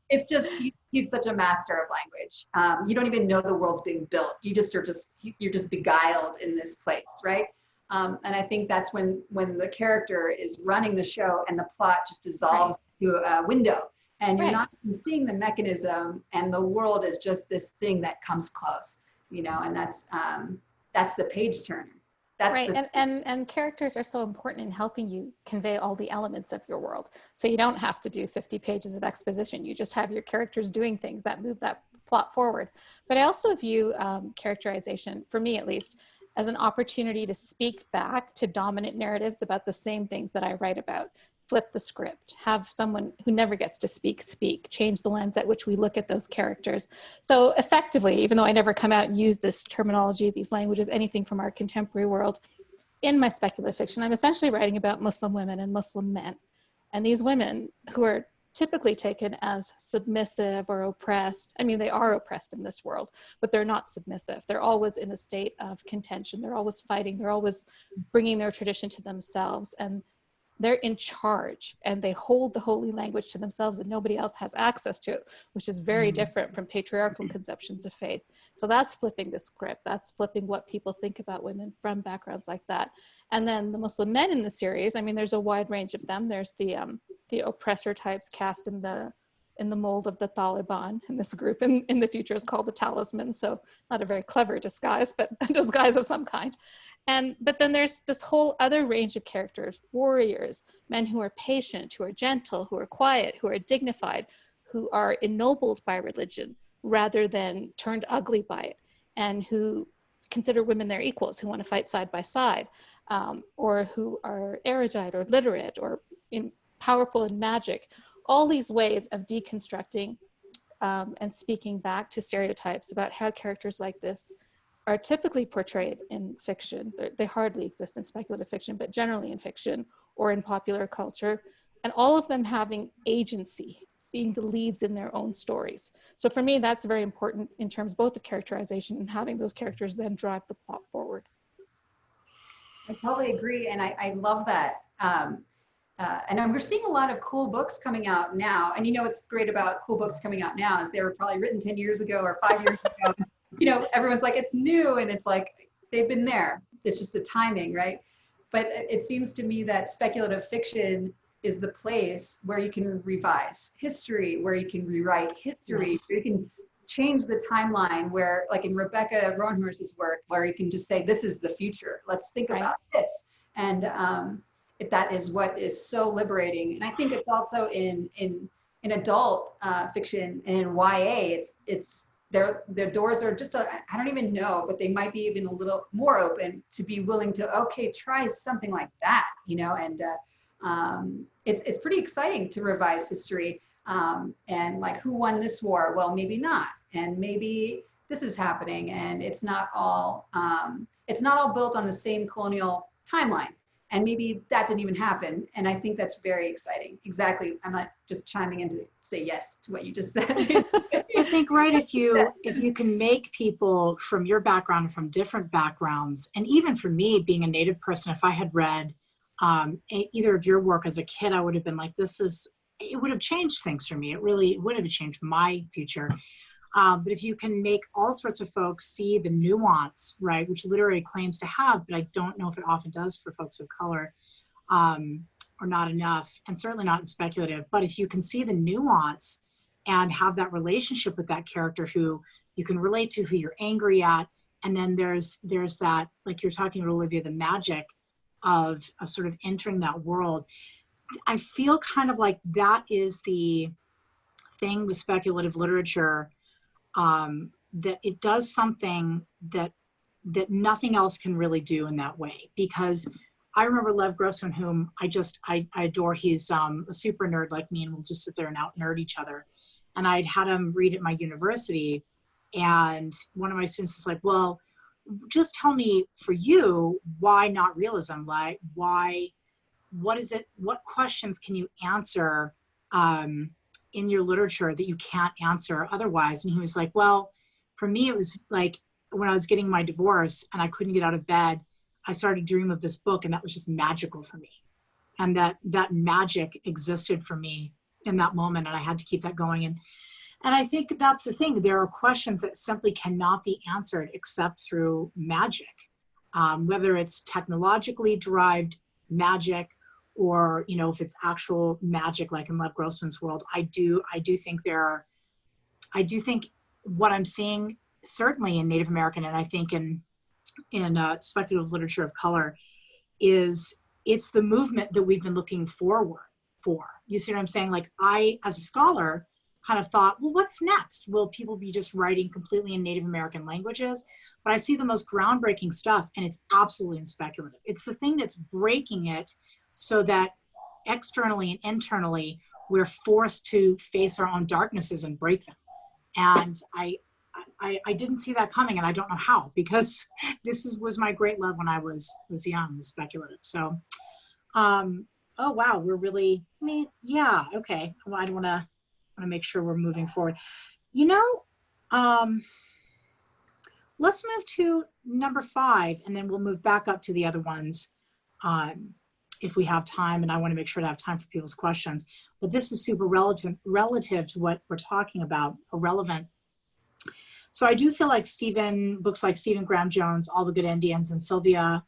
S4: It's just, he's such a master of language. You don't even know the world's being built. You're just beguiled in this place, right? And I think that's when the character is running the show and the plot just dissolves to a window. And you're not even seeing the mechanism, and the world is just this thing that comes close, you know, and that's the page turner. That's
S2: right. And characters are so important in helping you convey all the elements of your world. So you don't have to do 50 pages of exposition. You just have your characters doing things that move that plot forward. But I also view characterization, for me at least, as an opportunity to speak back to dominant narratives about the same things that I write about. Flip the script, have someone who never gets to speak, change the lens at which we look at those characters. So effectively, even though I never come out and use this terminology, these languages, anything from our contemporary world, in my speculative fiction, I'm essentially writing about Muslim women and Muslim men. And these women who are typically taken as submissive or oppressed. I mean, they are oppressed in this world, but they're not submissive. They're always in a state of contention. They're always fighting. They're always bringing their tradition to themselves. And they're in charge, and they hold the holy language to themselves, and nobody else has access to it, which is very different from patriarchal conceptions of faith. So that's flipping the script. That's flipping what people think about women from backgrounds like that. And then the Muslim men in the series, I mean, there's a wide range of them. There's the oppressor types cast in the mold of the Taliban, and this group in the future is called the Talisman. So not a very clever disguise, but a disguise of some kind. But then there's this whole other range of characters, warriors, men who are patient, who are gentle, who are quiet, who are dignified, who are ennobled by religion rather than turned ugly by it, and who consider women their equals, who want to fight side by side, or who are erudite or literate or powerful in magic. All these ways of deconstructing and speaking back to stereotypes about how characters like this are typically portrayed in fiction. They hardly exist in speculative fiction, but generally in fiction or in popular culture, and all of them having agency, being the leads in their own stories. So for me, that's very important in terms both of characterization and having those characters then drive the plot forward.
S4: I totally agree, and I love that. And we're seeing a lot of cool books coming out now. And you know what's great about cool books coming out now is they were probably written 10 years ago or 5 years ago. You know, everyone's like, it's new, and it's like, they've been there. It's just the timing, right? But it seems to me that speculative fiction is the place where you can revise history, where you can rewrite history,
S3: Yes.
S4: where you can change the timeline, where like in Rebecca Roanhorse's work, where you can just say, this is the future. Let's think
S2: Right.
S4: about this. And that is what is so liberating. And I think it's also in adult fiction and in YA, it's their doors are just, I don't even know, but they might be even a little more open to be willing to, okay, try something like that, you know, and it's pretty exciting to revise history, and like, who won this war? Well, maybe not, and maybe this is happening, and it's not all built on the same colonial timeline, and maybe that didn't even happen. And I think that's very exciting. Exactly. I'm not just chiming in to say yes to what you just said.
S3: I think, right, if you can make people from your background and from different backgrounds, and even for me being a Native person, if I had read either of your work as a kid, I would have been like, it would have changed things for me. It really would have changed my future. But if you can make all sorts of folks see the nuance, right, which literary claims to have, but I don't know if it often does for folks of color, or not enough, and certainly not in speculative, but if you can see the nuance and have that relationship with that character who you can relate to, who you're angry at, and then there's that, like you're talking about, Olivia, the magic of sort of entering that world. I feel kind of like that is the thing with speculative literature, that it does something that nothing else can really do in that way. Because I remember Lev Grossman, whom I adore. He's a super nerd like me, and we'll just sit there and out nerd each other. And I'd had him read at my university, and one of my students was like, well, just tell me, for you, why not realism? Like, why, what is it, what questions can you answer in your literature that you can't answer otherwise? And he was like, well, for me, it was like when I was getting my divorce and I couldn't get out of bed, I started to dream of this book, and that was just magical for me. And that magic existed for me in that moment, and I had to keep that going. And I think that's the thing. There are questions that simply cannot be answered except through magic, whether it's technologically derived magic, or, you know, if it's actual magic, like in Lev Grossman's world. I do think what I'm seeing, certainly in Native American, and I think in speculative literature of color, is it's the movement that we've been looking forward for. You see what I'm saying? Like, I, as a scholar, kind of thought, well, what's next? Will people be just writing completely in Native American languages? But I see the most groundbreaking stuff, and it's absolutely in speculative. It's the thing that's breaking it, so that externally and internally, we're forced to face our own darknesses and break them. And I didn't see that coming, and I don't know how, because this was my great love when I was young, was speculative. So, oh wow, we're really, I mean, yeah, okay. Well, I want to make sure we're moving forward. You know, let's move to number 5, and then we'll move back up to the other ones if we have time, and I want to make sure to have time for people's questions. But this is super relative to what we're talking about, or relevant. So I do feel like books like Stephen Graham Jones, All the Good Indians, and Sylvia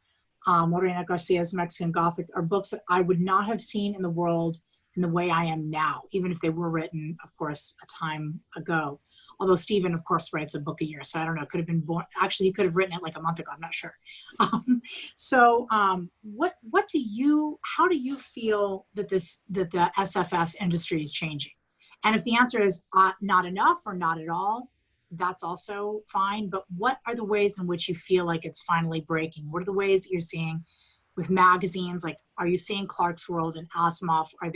S3: Morena Garcia's Mexican Gothic are books that I would not have seen in the world in the way I am now, even if they were written, of course, a time ago. Although Stephen, of course, writes a book a year, so I don't know, could have been born, actually he could have written it like a month ago, I'm not sure. How do you feel that the SFF industry is changing? And if the answer is not enough or not at all, that's also fine. But what are the ways in which you feel like it's finally breaking? What are the ways that you're seeing with magazines? Like, are you seeing Clark's World and Ausma? Are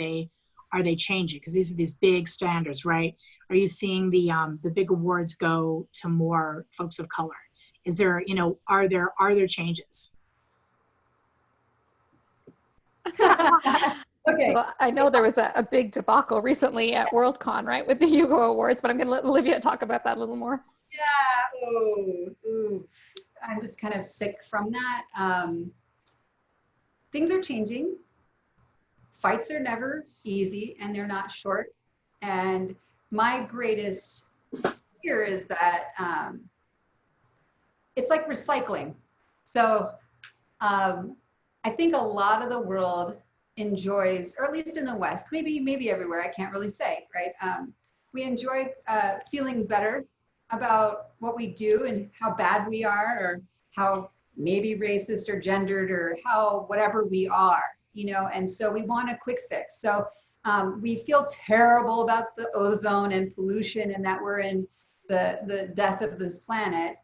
S3: they changing? Because these are these big standards, right? Are you seeing the big awards go to more folks of color? Is there, you know, are there changes?
S4: Okay.
S2: Well, I know there was a big debacle recently at Worldcon, right, with the Hugo Awards, but I'm going to let Olivia talk about that a little more.
S4: Yeah. Ooh. I'm just kind of sick from that. Things are changing. Fights are never easy, and they're not short. And my greatest fear is that it's like recycling. So I think a lot of the world enjoys, or at least in the West, maybe everywhere, I can't really say, right? We enjoy feeling better about what we do and how bad we are, or how maybe racist or gendered or how whatever we are, you know, and so we want a quick fix. So we feel terrible about the ozone and pollution and that we're in the death of this planet.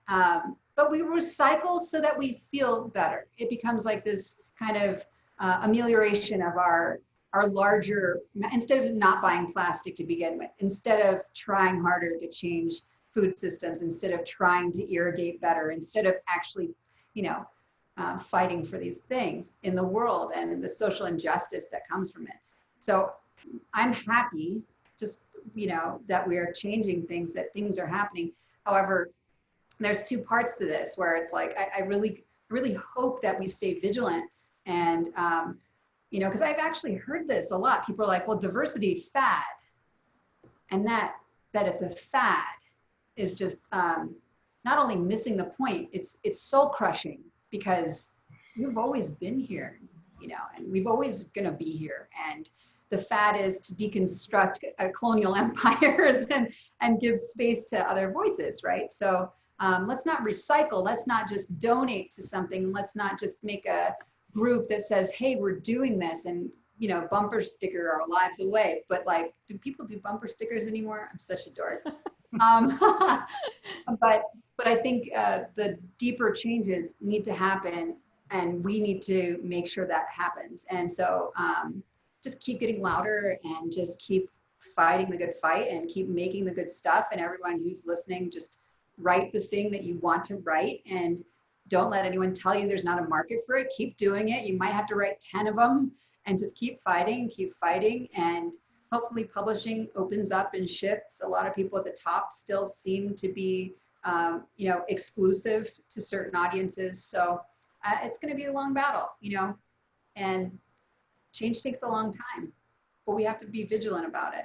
S4: But we recycle so that we feel better. It becomes like this kind of amelioration of our larger, instead of not buying plastic to begin with, instead of trying harder to change food systems, instead of trying to irrigate better, instead of actually, you know, fighting for these things in the world and the social injustice that comes from it. So I'm happy just, you know, that we are changing things, that things are happening. However, there's two parts to this where it's like, I really hope that we stay vigilant. And, you know, because I've actually heard this a lot. People are like, well, diversity fad. And that it's a fad is just not only missing the point, it's soul crushing, because we've always been here, you know, and we've always gonna be here. And the fad is to deconstruct colonial empires and give space to other voices, right? So let's not recycle, let's not just donate to something, let's not just make a group that says, hey, we're doing this, and, you know, bumper sticker our lives away. But like, do people do bumper stickers anymore? I'm such a dork. But I think the deeper changes need to happen, and we need to make sure that happens. And so just keep getting louder and just keep fighting the good fight and keep making the good stuff. And everyone who's listening, just write the thing that you want to write, and don't let anyone tell you there's not a market for it. Keep doing it. You might have to write 10 of them, and just keep fighting. And hopefully publishing opens up and shifts. A lot of people at the top still seem to be, you know, exclusive to certain audiences. So it's going to be a long battle, you know, and change takes a long time, but we have to be vigilant about it.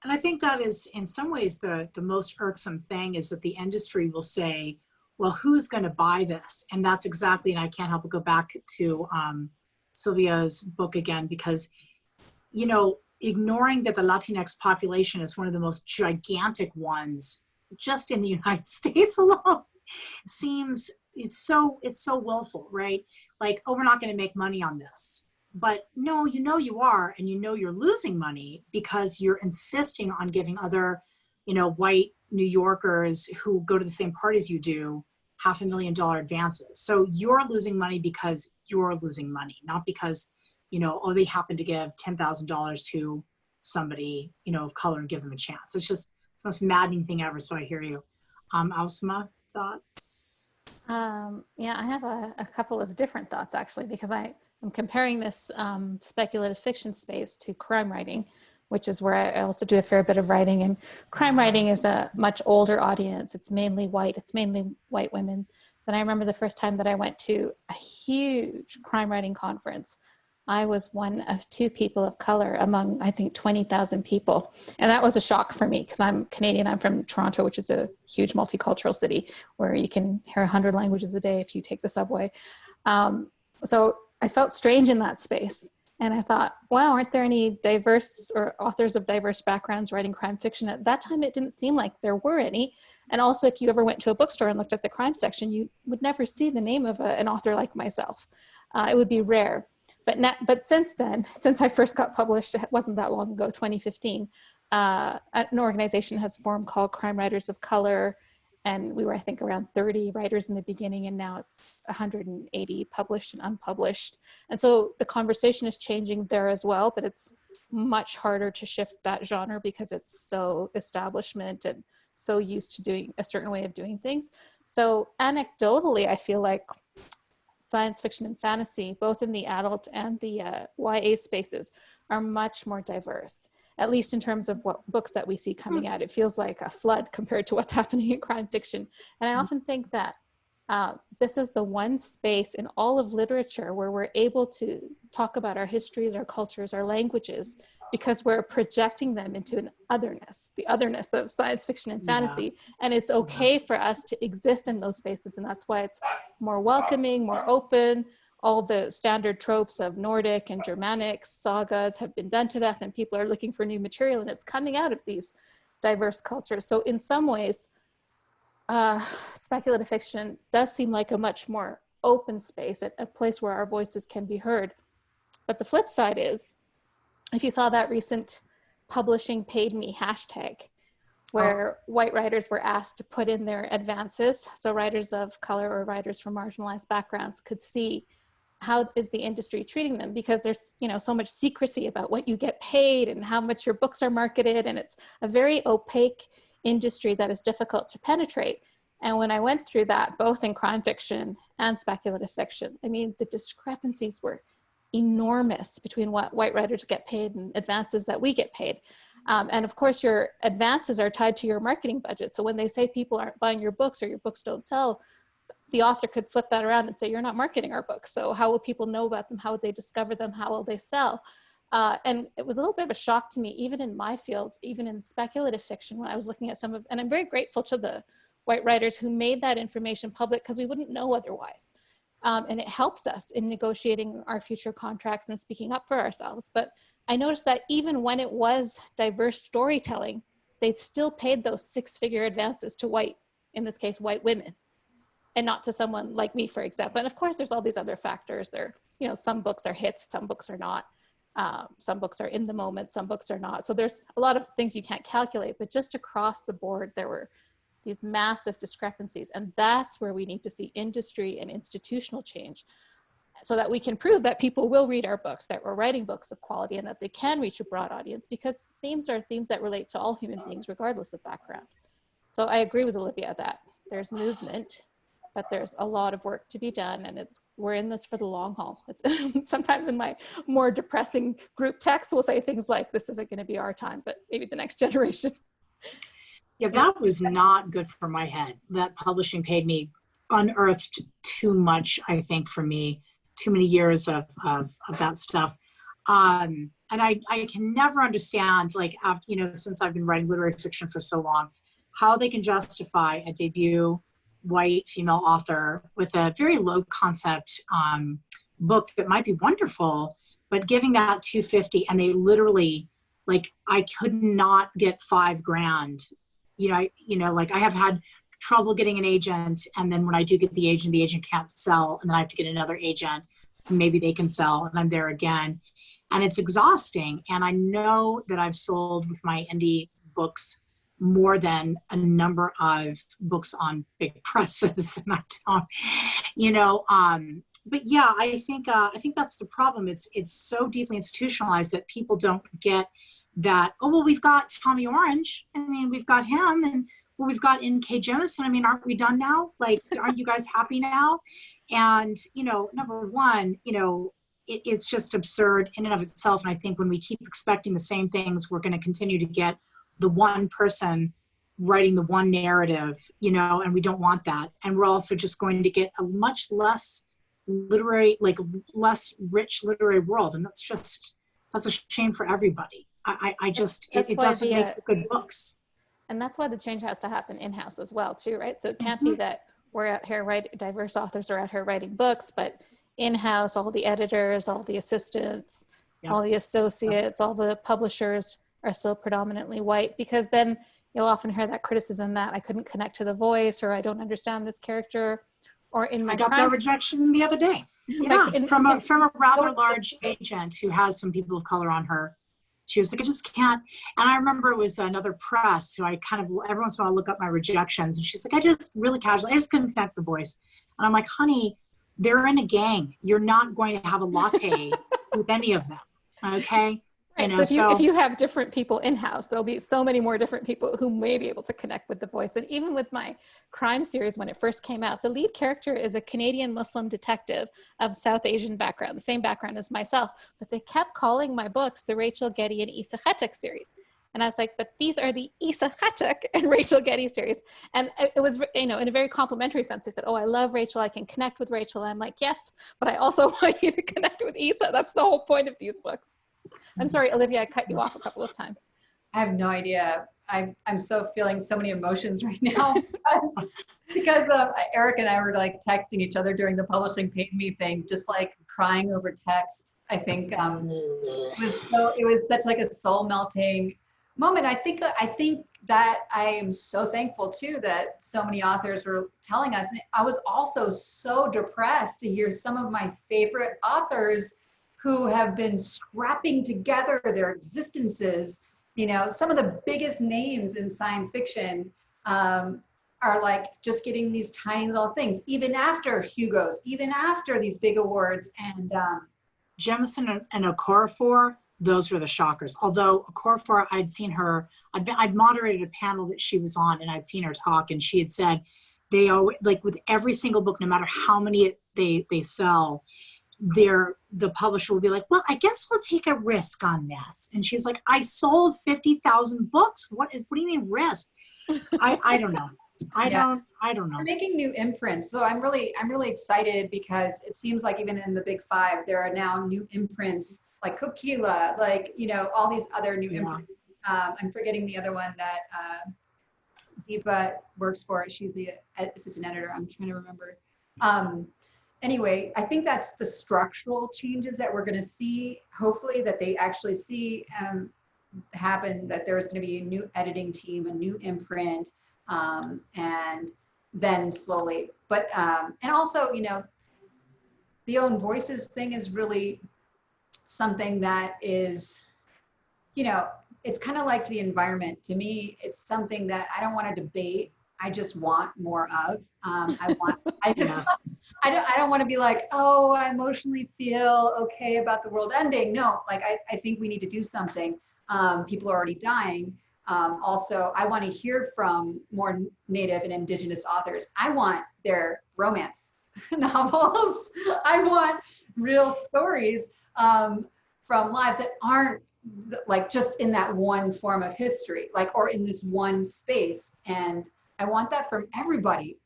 S3: And I think that is, in some ways, the most irksome thing is that the industry will say, well, who's going to buy this? And that's exactly, and I can't help but go back to Sylvia's book again, because, you know, ignoring that the Latinx population is one of the most gigantic ones just in the United States alone seems, it's so willful, right? Like, oh, we're not going to make money on this. But no, you know you are, and you know you're losing money because you're insisting on giving other, you know, white New Yorkers who go to the same parties you do $500,000 advances. So you're losing money because you're losing money, not because, you know, oh, they happen to give $10,000 to somebody, you know, of color and give them a chance. It's just it's the most maddening thing ever. So I hear you. Ausma, thoughts?
S2: Yeah, I have a couple of different thoughts, actually, because I'm comparing this speculative fiction space to crime writing, which is where I also do a fair bit of writing. And crime writing is a much older audience. It's mainly white women. And I remember the first time that I went to a huge crime writing conference. I was one of 2 people of color among, I think, 20,000 people. And that was a shock for me because I'm Canadian. I'm from Toronto, which is a huge multicultural city where you can hear 100 languages a day if you take the subway. So I felt strange in that space. And I thought, wow, aren't there any diverse or authors of diverse backgrounds writing crime fiction? At that time, it didn't seem like there were any. And also, if you ever went to a bookstore and looked at the crime section, you would never see the name of an author like myself. It would be rare. But since then, since I first got published, it wasn't that long ago, 2015, an organization has formed called Crime Writers of Color. And we were, I think, around 30 writers in the beginning, and now it's 180 published and unpublished. And so the conversation is changing there as well, but it's much harder to shift that genre because it's so establishment and so used to doing a certain way of doing things. So anecdotally, I feel like science fiction and fantasy, both in the adult and the YA spaces, are much more diverse, at least in terms of what books that we see coming out. It feels like a flood compared to what's happening in crime fiction. And I often think that this is the one space in all of literature where we're able to talk about our histories, our cultures, our languages, because we're projecting them into an otherness, the otherness of science fiction and fantasy. And it's okay for us to exist in those spaces. And that's why it's more welcoming, more open. All the standard tropes of Nordic and Germanic sagas have been done to death, and people are looking for new material, and it's coming out of these diverse cultures. So in some ways, speculative fiction does seem like a much more open space, a place where our voices can be heard. But the flip side is, if you saw that recent publishing paid me hashtag, where white writers were asked to put in their advances, so writers of color or writers from marginalized backgrounds could see how is the industry treating them, because there's, you know, so much secrecy about what you get paid and how much your books are marketed, and it's a very opaque industry that is difficult to penetrate. And when I went through that, both in crime fiction and speculative fiction, I mean, the discrepancies were enormous between what white writers get paid and advances that we get paid. And of course, your advances are tied to your marketing budget. So when they say people aren't buying your books or your books don't sell, the author could flip that around and say, you're not marketing our books. So how will people know about them? How will they discover them? How will they sell? And it was a little bit of a shock to me, even in my field, even in speculative fiction, when I was looking at some of, and I'm very grateful to the white writers who made that information public, because we wouldn't know otherwise. And it helps us in negotiating our future contracts and speaking up for ourselves. But I noticed that even when it was diverse storytelling, they'd still paid those six-figure advances to white, in this case, white women, and not to someone like me, for example. And of course, there's all these other factors there. You know, some books are hits, some books are not. Some books are in the moment, some books are not. So there's a lot of things you can't calculate, but just across the board, there were these massive discrepancies. And that's where we need to see industry and institutional change, so that we can prove that people will read our books, that we're writing books of quality, and that they can reach a broad audience, because themes are themes that relate to all human beings, regardless of background. So I agree with Olivia that there's movement, but there's a lot of work to be done, and we're in this for the long haul. It's sometimes in my more depressing group texts, we'll say things like, this isn't going to be our time, but maybe the next generation.
S3: Yeah, that was not good for my head. That publishing paid me unearthed too much, I think, for me, too many years of that stuff. And I can never understand, like, after, you know, since I've been writing literary fiction for so long, how they can justify a debut white female author with a very low concept book that might be wonderful, but giving that $250, and they literally, like, I could not get $5,000. Like, I have had trouble getting an agent, and then when I do get the agent can't sell, and then I have to get another agent, and maybe they can sell, and I'm there again. And it's exhausting. And I know that I've sold with my indie books more than a number of books on big presses. And I don't, but yeah, I think that's the problem. It's so deeply institutionalized that people don't get that, oh, well, we've got Tommy Orange. I mean, we've got him, and well, we've got N.K. Jemisin. I mean, aren't we done now? Like, aren't you guys happy now? And, number one, it's just absurd in and of itself. And I think when we keep expecting the same things, we're going to continue to get the one person writing the one narrative, and we don't want that. And we're also just going to get a much less less rich literary world. And that's a shame for everybody. It doesn't make good books.
S2: And that's why the change has to happen in-house as well, too, right? So it can't be that we're out here diverse authors are out here writing books, but in-house, all the editors, all the assistants, all the associates, all the publishers are still predominantly white, because then you'll often hear that criticism that I couldn't connect to the voice, or I don't understand this character, or in my
S3: I got that rejection the other day. Yeah, from a rather large agent who has some people of color on her She was like, I just can't. And I remember it was another press who I kind of, every once in a while, look up my rejections. And she's like, I just really casually, I just couldn't connect the voice. And I'm like, honey, they're in a gang. You're not going to have a latte with any of them. Okay.
S2: Right.
S3: You know,
S2: So if you have different people in-house, there'll be so many more different people who may be able to connect with the voice. And even with my crime series, when it first came out, the lead character is a Canadian Muslim detective of South Asian background, the same background as myself. But they kept calling my books the Rachel Getty and Isa Khatek series. And I was like, but these are the Isa Khatek and Rachel Getty series. And it was, you know, in a very complimentary sense. They said, oh, I love Rachel. I can connect with Rachel. And I'm like, yes, but I also want you to connect with Isa. That's the whole point of these books. I'm sorry, Olivia, I cut you off a couple of times.
S4: I have no idea. I'm so feeling so many emotions right now because Eric and I were like texting each other during the Publishing Paid Me thing, just like crying over text. I think it was such like a soul melting moment. I think that I am so thankful too that so many authors were telling us. And I was also so depressed to hear some of my favorite authors who have been scrapping together their existences. You know, some of the biggest names in science fiction are like just getting these tiny little things, even after Hugo's, even after these big awards. And
S3: Jemison and Okorafor, those were the shockers. Although Okorafor, I'd seen her, I'd moderated a panel that she was on, and I'd seen her talk, and she had said they always, like with every single book, no matter how many they sell, the publisher will be like, well, I guess we'll take a risk on this. And she's like, I sold 50,000 books. What do you mean risk? I don't know. I don't know.
S4: We're making new imprints. So I'm really excited because it seems like even in the big five, there are now new imprints like Kokila, like, you know, all these other new imprints. I'm forgetting the other one that Deepa works for. She's the assistant editor. I'm trying to remember. Anyway, I think that's the structural changes that we're going to see, hopefully that they actually see happen, that there's going to be a new editing team, a new imprint, and then slowly. But, and also, you know, the own voices thing is really something that is, you know, it's kind of like the environment. To me, it's something that I don't want to debate. I just want more of. I don't want to be like, oh, I emotionally feel okay about the world ending. No, like I think we need to do something. People are already dying. Also, I want to hear from more Native and Indigenous authors. I want their romance novels. I want real stories from lives that aren't like just in that one form of history, like, or in this one space. And I want that from everybody,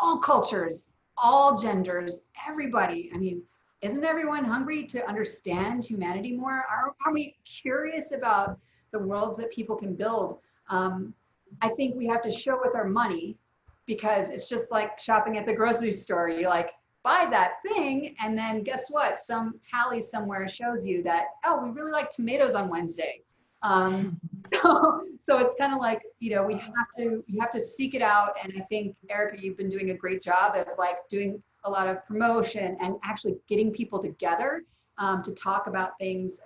S4: all cultures, all genders, everybody. I mean, isn't everyone hungry to understand humanity more? Are we curious about the worlds that people can build? I think we have to show with our money, because it's just like shopping at the grocery store. You're like, buy that thing, and then guess what? Some tally somewhere shows you that, oh, we really like tomatoes on Wednesday. So it's kind of like, you know, you have to seek it out. And I think, Erika, you've been doing a great job of like doing a lot of promotion and actually getting people together to talk about things,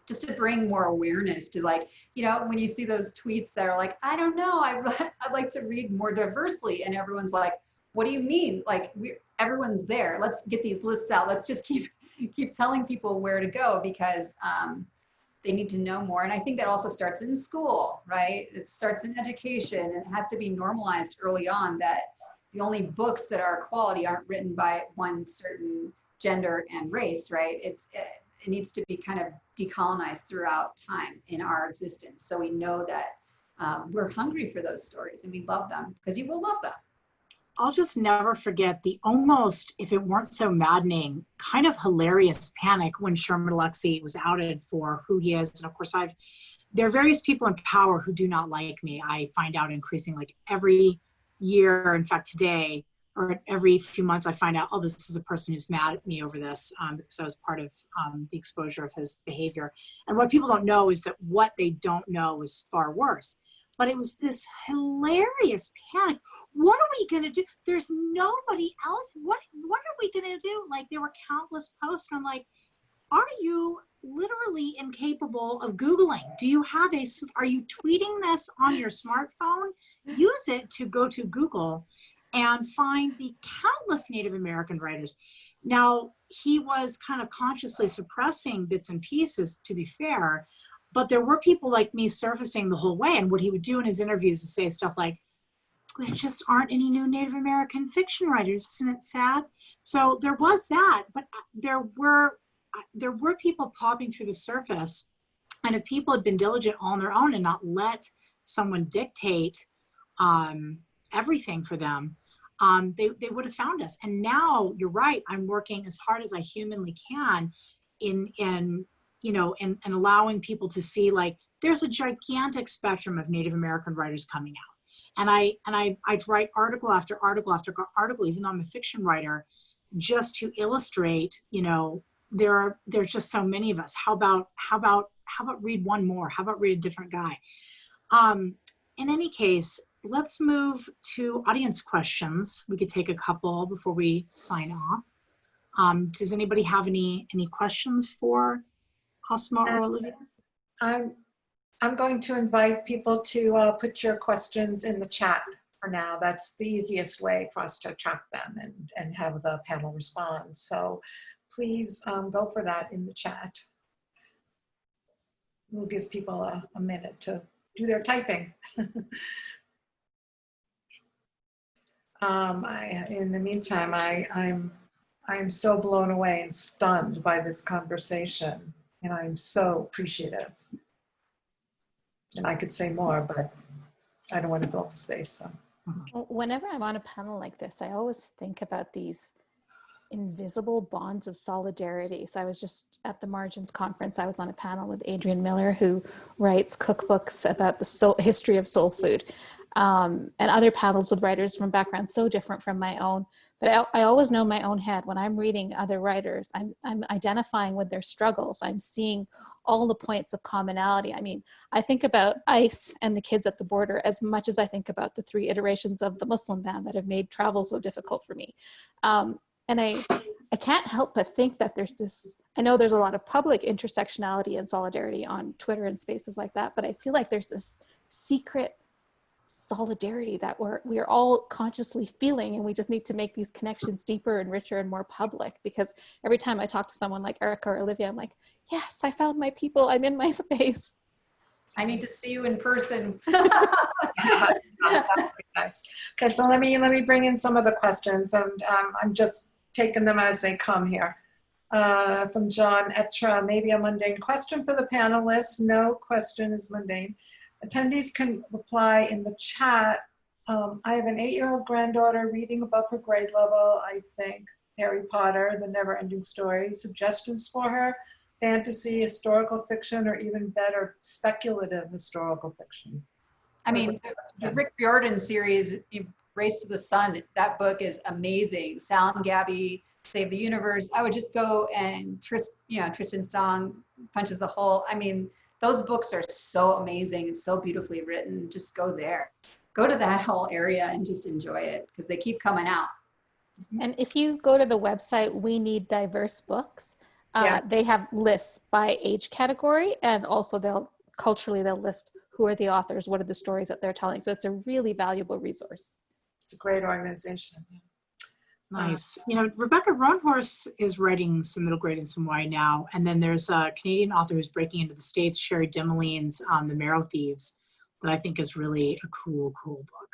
S4: just to bring more awareness to, like, you know, when you see those tweets that are like, I don't know, I'd like to read more diversely. And everyone's like, what do you mean? Like, everyone's there. Let's get these lists out. Let's just keep telling people where to go, because they need to know more. And I think that also starts in school, right? It starts in education, and it has to be normalized early on that the only books that are quality aren't written by one certain gender and race, right? It needs to be kind of decolonized throughout time in our existence. So we know that we're hungry for those stories, and we love them, because you will love them.
S3: I'll just never forget the almost, if it weren't so maddening, kind of hilarious panic when Sherman Alexie was outed for who he is. And of course, there are various people in power who do not like me. I find out increasingly, like every year, in fact today, or every few months, I find out, oh, this is a person who's mad at me over this, because I was part of the exposure of his behavior. And what people don't know is that what they don't know is far worse. But it was this hilarious panic. What are we going to do? There's nobody else. What are we going to do? Like, there were countless posts. And I'm like, are you literally incapable of Googling? Do you have are you tweeting this on your smartphone? Use it to go to Google and find the countless Native American writers. Now, he was kind of consciously suppressing bits and pieces, to be fair, but there were people like me surfacing the whole way. And what he would do in his interviews is say stuff like, there just aren't any new Native American fiction writers. Isn't it sad? So there was that, but there were people popping through the surface. And if people had been diligent on their own and not let someone dictate everything for them, they would have found us. And now you're right. I'm working as hard as I humanly can in allowing people to see, like, there's a gigantic spectrum of Native American writers coming out. And I write article after article after article, even though I'm a fiction writer, just to illustrate, there's just so many of us. How about read one more? How about read a different guy? In any case, let's move to audience questions. We could take a couple before we sign off. Does anybody have any questions for Ausma or Olivia?
S1: I'm going to invite people to put your questions in the chat for now. That's the easiest way for us to track them and have the panel respond. So please go for that in the chat. We'll give people a minute to do their typing. In the meantime, I'm so blown away and stunned by this conversation, and I'm so appreciative. And I could say more, but I don't want to fill up the space. So.
S2: Whenever I'm on a panel like this, I always think about these invisible bonds of solidarity. So I was just at the Margins conference. I was on a panel with Adrienne Miller, who writes cookbooks about the history of soul food, and other panels with writers from backgrounds so different from my own. But I always know my own head. When I'm reading other writers, I'm identifying with their struggles. I'm seeing all the points of commonality. I mean, I think about ICE and the kids at the border as much as I think about the 3 iterations of the Muslim ban that have made travel so difficult for me. And I can't help but think that there's this, I know there's a lot of public intersectionality and solidarity on Twitter and spaces like that, but I feel like there's this secret solidarity that we're all consciously feeling, and we just need to make these connections deeper and richer and more public. Because every time I talk to someone like Erika or Olivia, I'm like, yes, I found my people, I'm in my space.
S4: I need to see you in person.
S1: Nice. Okay, so let me bring in some of the questions, and I'm just taking them as they come here. From John Etra, maybe a mundane question for the panelists. No question is mundane. Attendees can reply in the chat. I have an 8-year-old granddaughter reading above her grade level, I think, Harry Potter, The Never-Ending Story. Suggestions for her? Fantasy, historical fiction, or even better, speculative historical fiction?
S4: I mean, the Rick Riordan series, Race to the Sun, that book is amazing. Sal and Gabby Save the Universe. I would just go and Tristan Song Punches the Hole. I mean, those books are so amazing and so beautifully written. Just go there. Go to that whole area and just enjoy it, because they keep coming out.
S2: And if you go to the website, We Need Diverse Books, they have lists by age category, and also they'll list who are the authors, what are the stories that they're telling. So it's a really valuable resource.
S1: It's a great organization.
S3: Nice. Rebecca Roanhorse is writing some middle grade and some YA now. And then there's a Canadian author who's breaking into the States, Sherry Demoline's The Marrow Thieves, that I think is really a cool book.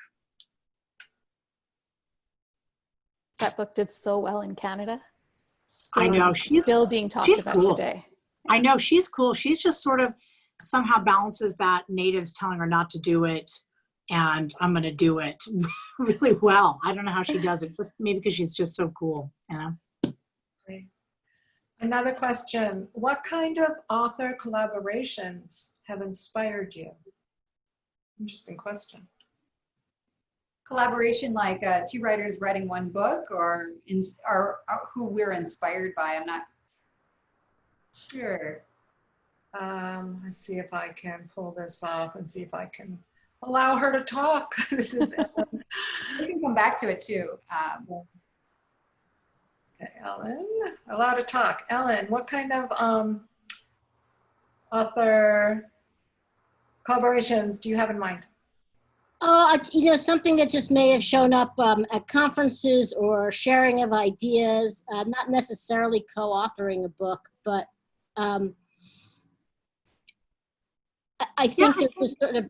S2: That book did so well in Canada.
S3: I know. She's
S2: still being talked about
S3: cool
S2: today.
S3: I know, she's cool. She's just sort of somehow balances that natives telling her not to do it, and I'm going to do it really well. I don't know how she does it, just maybe because she's just so cool,
S1: Great. Another question, what kind of author collaborations have inspired you? Interesting question.
S4: Collaboration, like 2 writers writing one book, or who we're inspired by? I'm not sure.
S1: Let's see if I can pull this off and see if I can allow her to talk. This is
S4: We can come back to it too.
S1: Okay, Ellen. Allowed to talk. Ellen, what kind of author collaborations do you have in mind?
S5: Something that just may have shown up at conferences or sharing of ideas, not necessarily co-authoring a book, but I think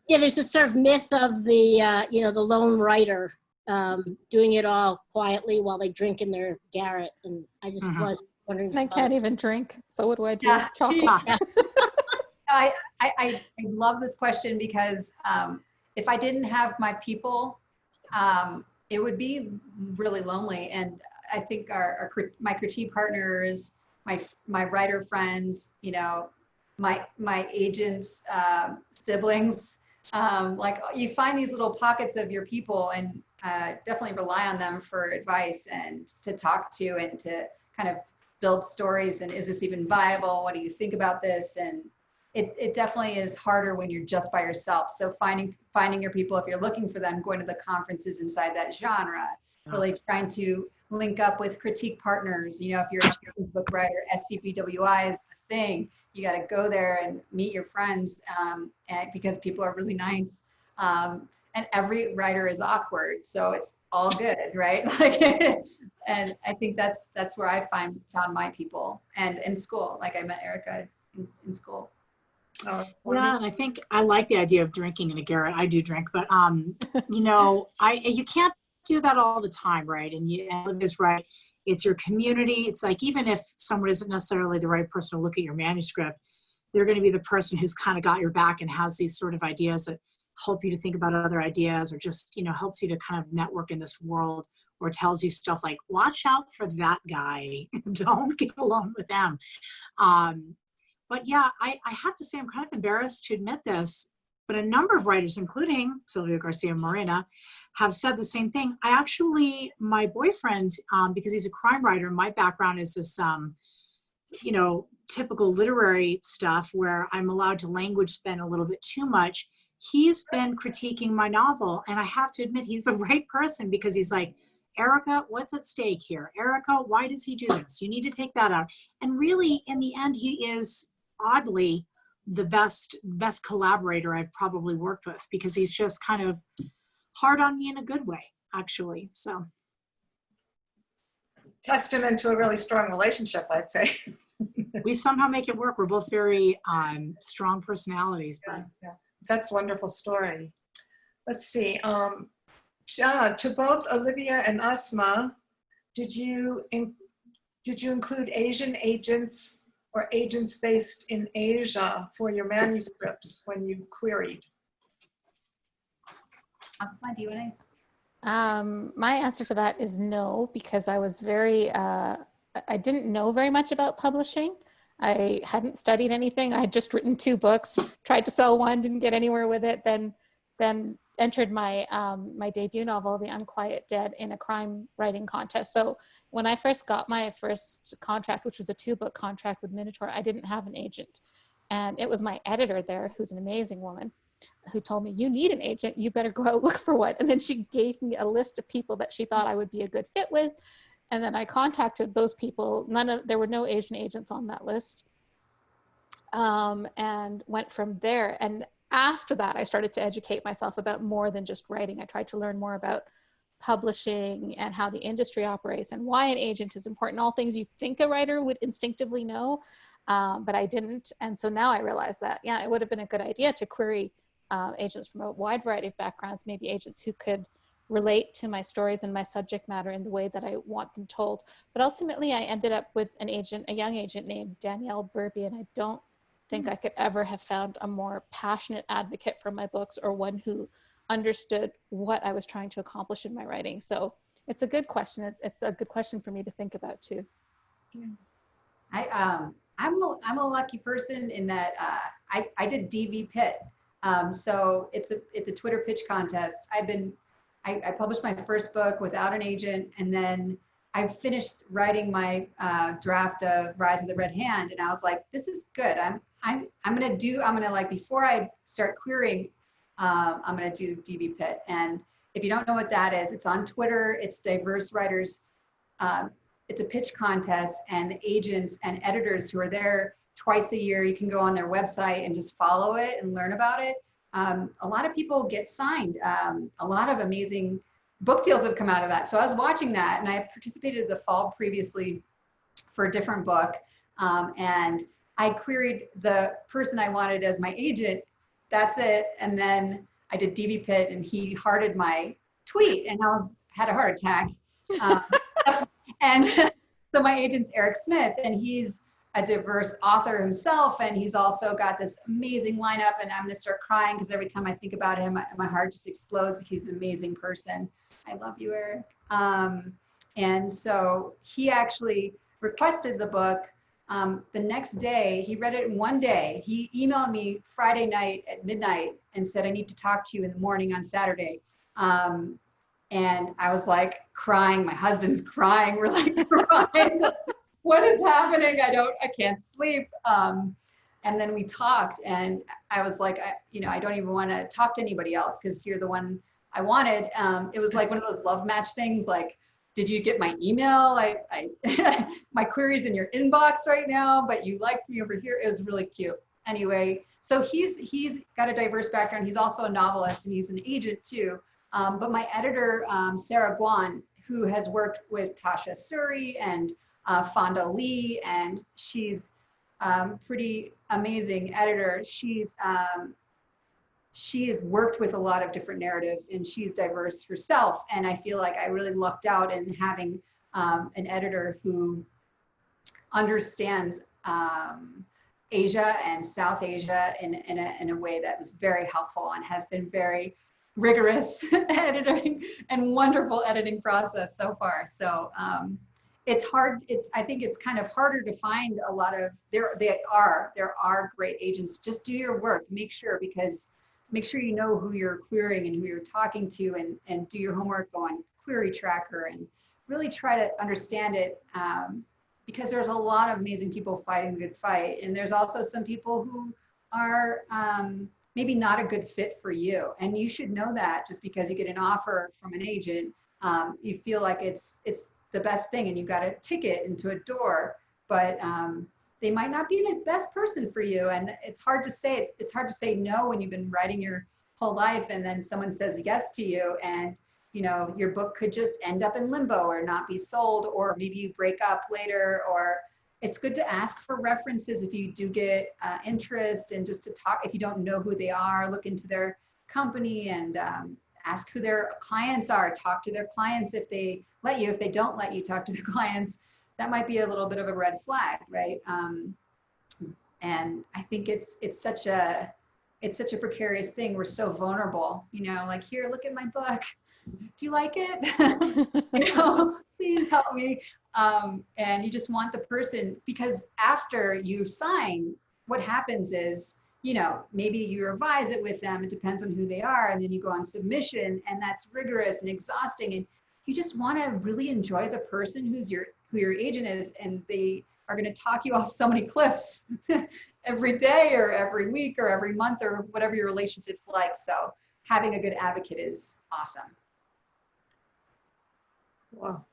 S5: there's this sort of myth of the the lone writer doing it all quietly while they drink in their garret, and I just was wondering.
S2: And I can't even drink, so what do I do?
S4: Yeah.
S2: Chocolate.
S5: Yeah.
S4: I love this question because if I didn't have my people, it would be really lonely. And I think my critique partners, my writer friends, my agents, siblings, like you find these little pockets of your people and definitely rely on them for advice and to talk to and to kind of build stories. And is this even viable? What do you think about this? And it definitely is harder when you're just by yourself. So finding your people, if you're looking for them, going to the conferences inside that genre, really trying to link up with critique partners. If you're a children's book writer, SCBWI is the thing. You got to go there and meet your friends because people are really nice. And every writer is awkward, so it's all good, right? And I think that's where I found my people. And in school, like I met Erika in school.
S1: Oh,
S3: Yeah, and I think I like the idea of drinking in a garret. I do drink, but you can't do that all the time, right? And Olivia's right. It's your community. It's like even if someone isn't necessarily the right person to look at your manuscript, they're going to be the person who's kind of got your back and has these sort of ideas that help you to think about other ideas, or just helps you to kind of network in this world, or tells you stuff like, watch out for that guy. Don't get along with them. But yeah, I have to say, I'm kind of embarrassed to admit this, but a number of writers, including Sylvia Garcia Morena, have said the same thing. My boyfriend, because he's a crime writer, my background is this, typical literary stuff where I'm allowed to language spend a little bit too much. He's been critiquing my novel, and I have to admit he's the right person, because he's like, Erika, what's at stake here? Erika, why does he do this? You need to take that out. And really, in the end, he is oddly the best collaborator I've probably worked with, because he's just kind of hard on me in a good way, actually. So,
S1: testament to a really strong relationship, I'd say.
S3: we somehow make it work. We're both very strong personalities. But
S1: yeah. That's a wonderful story. Let's see. To both Olivia and Ausma, did you include Asian agents or agents based in Asia for your manuscripts when you queried?
S4: Ausma, do you want to?
S2: My answer to that is no, because I was I didn't know very much about publishing. I hadn't studied anything. I had just written 2 books, tried to sell one, didn't get anywhere with it, then entered my my debut novel, The Unquiet Dead, in a crime writing contest. So when I first got my first contract, which was a 2-book contract with Minotaur, I didn't have an agent. And it was my editor there, who's an amazing woman, who told me, you need an agent, you better go out look for one. And then she gave me a list of people that she thought I would be a good fit with. And then I contacted those people. There were no Asian agents on that list. And went from there. And after that, I started to educate myself about more than just writing. I tried to learn more about publishing and how the industry operates and why an agent is important. All things you think a writer would instinctively know, but I didn't. And so now I realize that, yeah, it would have been a good idea to query agents from a wide variety of backgrounds, maybe agents who could relate to my stories and my subject matter in the way that I want them told. But ultimately, I ended up with an agent, a young agent named Danielle Burby, and I don't think I could ever have found a more passionate advocate for my books, or one who understood what I was trying to accomplish in my writing. So it's a good question. It's a good question for me to think about too.
S4: I'm a lucky person in that I did DV Pit. So it's a Twitter pitch contest. I published my first book without an agent, and then I finished writing my draft of Rise of the Red Hand, and I was like, this is good. I'm gonna like, before I start querying, I'm gonna do DV Pit. And if you don't know what that is, it's on Twitter. It's diverse writers it's a pitch contest, and the agents and editors who are there twice a year, you can go on their website and just follow it and learn about it. A lot of people get signed. A lot of amazing book deals have come out of that. So I was watching that, and I participated in the fall previously for a different book. And I queried the person I wanted as my agent. That's it. And then I did DV Pit, and he hearted my tweet, and had a heart attack. And so my agent's Eric Smith, and he's a diverse author himself, and he's also got this amazing lineup, and I'm gonna start crying because every time I think about him, my heart just explodes. He's an amazing person. I love you, Eric. And so he actually requested the book. The next day, he read it in one day. He emailed me Friday night at midnight and said, I need to talk to you in the morning on Saturday. And I was like crying, my husband's crying, we're like crying. What is happening? I can't sleep. And then we talked, and I was like, I don't even want to talk to anybody else because you're the one I wanted. It was like one of those love match things. Like, did you get my email? My query's in your inbox right now, but you liked me over here. It was really cute. Anyway, so he's got a diverse background. He's also a novelist, and he's an agent too. But my editor, Sarah Guan, who has worked with Tasha Suri and Fonda Lee, and she's pretty amazing editor. She has worked with a lot of different narratives, and she's diverse herself. And I feel like I really lucked out in having an editor who understands Asia and South Asia in a way that was very helpful and has been very rigorous editing and wonderful editing process so far. So it's hard. I think it's kind of harder to find a lot of, there are great agents. Just do your work, make sure you know who you're querying and who you're talking to, and do your homework, go on Query Tracker and really try to understand it, because there's a lot of amazing people fighting the good fight. And there's also some people who are maybe not a good fit for you. And you should know that just because you get an offer from an agent, you feel like it's the best thing and you got a ticket into a door, but they might not be the best person for you. And it's hard to say, it's hard to say no when you've been writing your whole life and then someone says yes to you, and your book could just end up in limbo or not be sold, or maybe you break up later. Or it's good to ask for references if you do get interest, and just to talk, if you don't know who they are, look into their company and ask who their clients are, talk to their clients if they let you. If they don't let you talk to their clients, that might be a little bit of a red flag, right? And I think it's such a precarious thing. We're so vulnerable, like, here, look at my book. Do you like it? Please help me. And you just want the person, because after you sign, what happens is, maybe you revise it with them. It depends on who they are. And then you go on submission, and that's rigorous and exhausting. And you just want to really enjoy the person who your agent is, and they are going to talk you off so many cliffs every day or every week or every month or whatever your relationship's like. So having a good advocate is awesome.
S1: Well,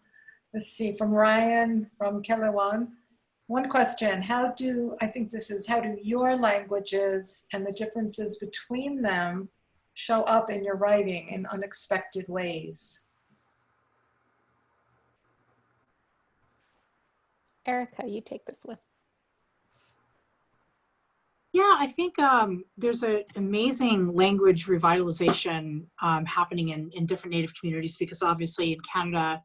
S1: let's see, from Ryan, from Kelewan. One question, how do your languages and the differences between them show up in your writing in unexpected ways?
S2: Erika, you take this one.
S3: Yeah, I think there's an amazing language revitalization happening in different Native communities, because obviously in Canada,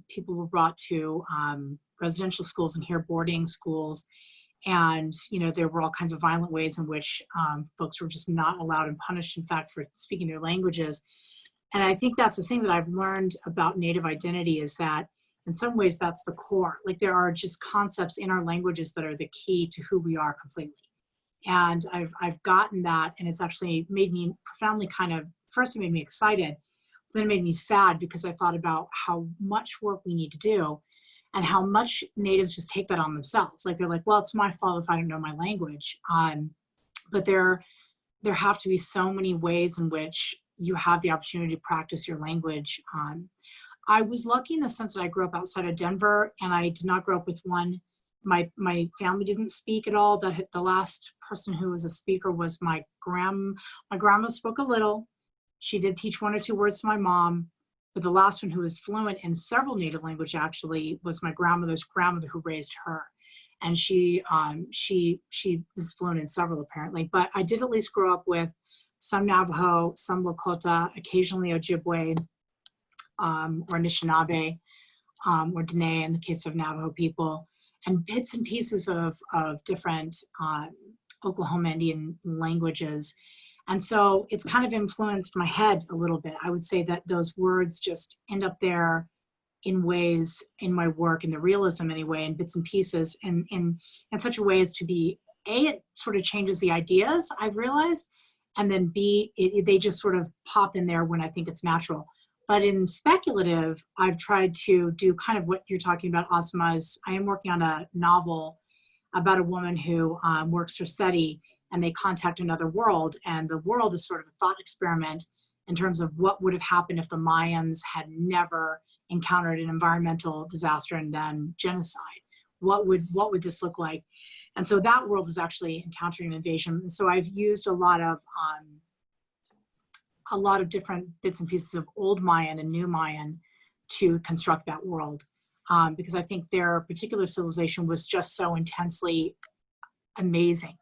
S3: people were brought to residential schools and here boarding schools. And, there were all kinds of violent ways in which folks were just not allowed and punished, in fact, for speaking their languages. And I think that's the thing that I've learned about Native identity, is that in some ways that's the core. Like, there are just concepts in our languages that are the key to who we are completely. And I've gotten that, and it's actually made me profoundly first it made me excited, then it made me sad, because I thought about how much work we need to do and how much Natives just take that on themselves. Like, they're like, well, it's my fault if I don't know my language. But there have to be so many ways in which you have the opportunity to practice your language. I was lucky in the sense that I grew up outside of Denver, and I did not grow up with one. My family didn't speak at all. The last person who was a speaker was my grandma. My grandma spoke a little. She did teach 1 or 2 words to my mom, but the last one who was fluent in several native language actually was my grandmother's grandmother who raised her. And she was fluent in several apparently, but I did at least grow up with some Navajo, some Lakota, occasionally Ojibwe, or Anishinaabe, or Dene in the case of Navajo people, and bits and pieces of different Oklahoma Indian languages. And so it's kind of influenced my head a little bit. I would say that those words just end up there in ways in my work, in the realism anyway, in bits and pieces, in such a way as to be, A, it sort of changes the ideas I've realized, and then B, they just sort of pop in there when I think it's natural. But in speculative, I've tried to do kind of what you're talking about, Ausma. I am working on a novel about a woman who works for SETI, and they contact another world, and the world is sort of a thought experiment in terms of what would have happened if the Mayans had never encountered an environmental disaster and then genocide. What would this look like? And so that world is actually encountering an invasion. And so I've used a lot of different bits and pieces of old Mayan and new Mayan to construct that world, because I think their particular civilization was just so intensely amazing.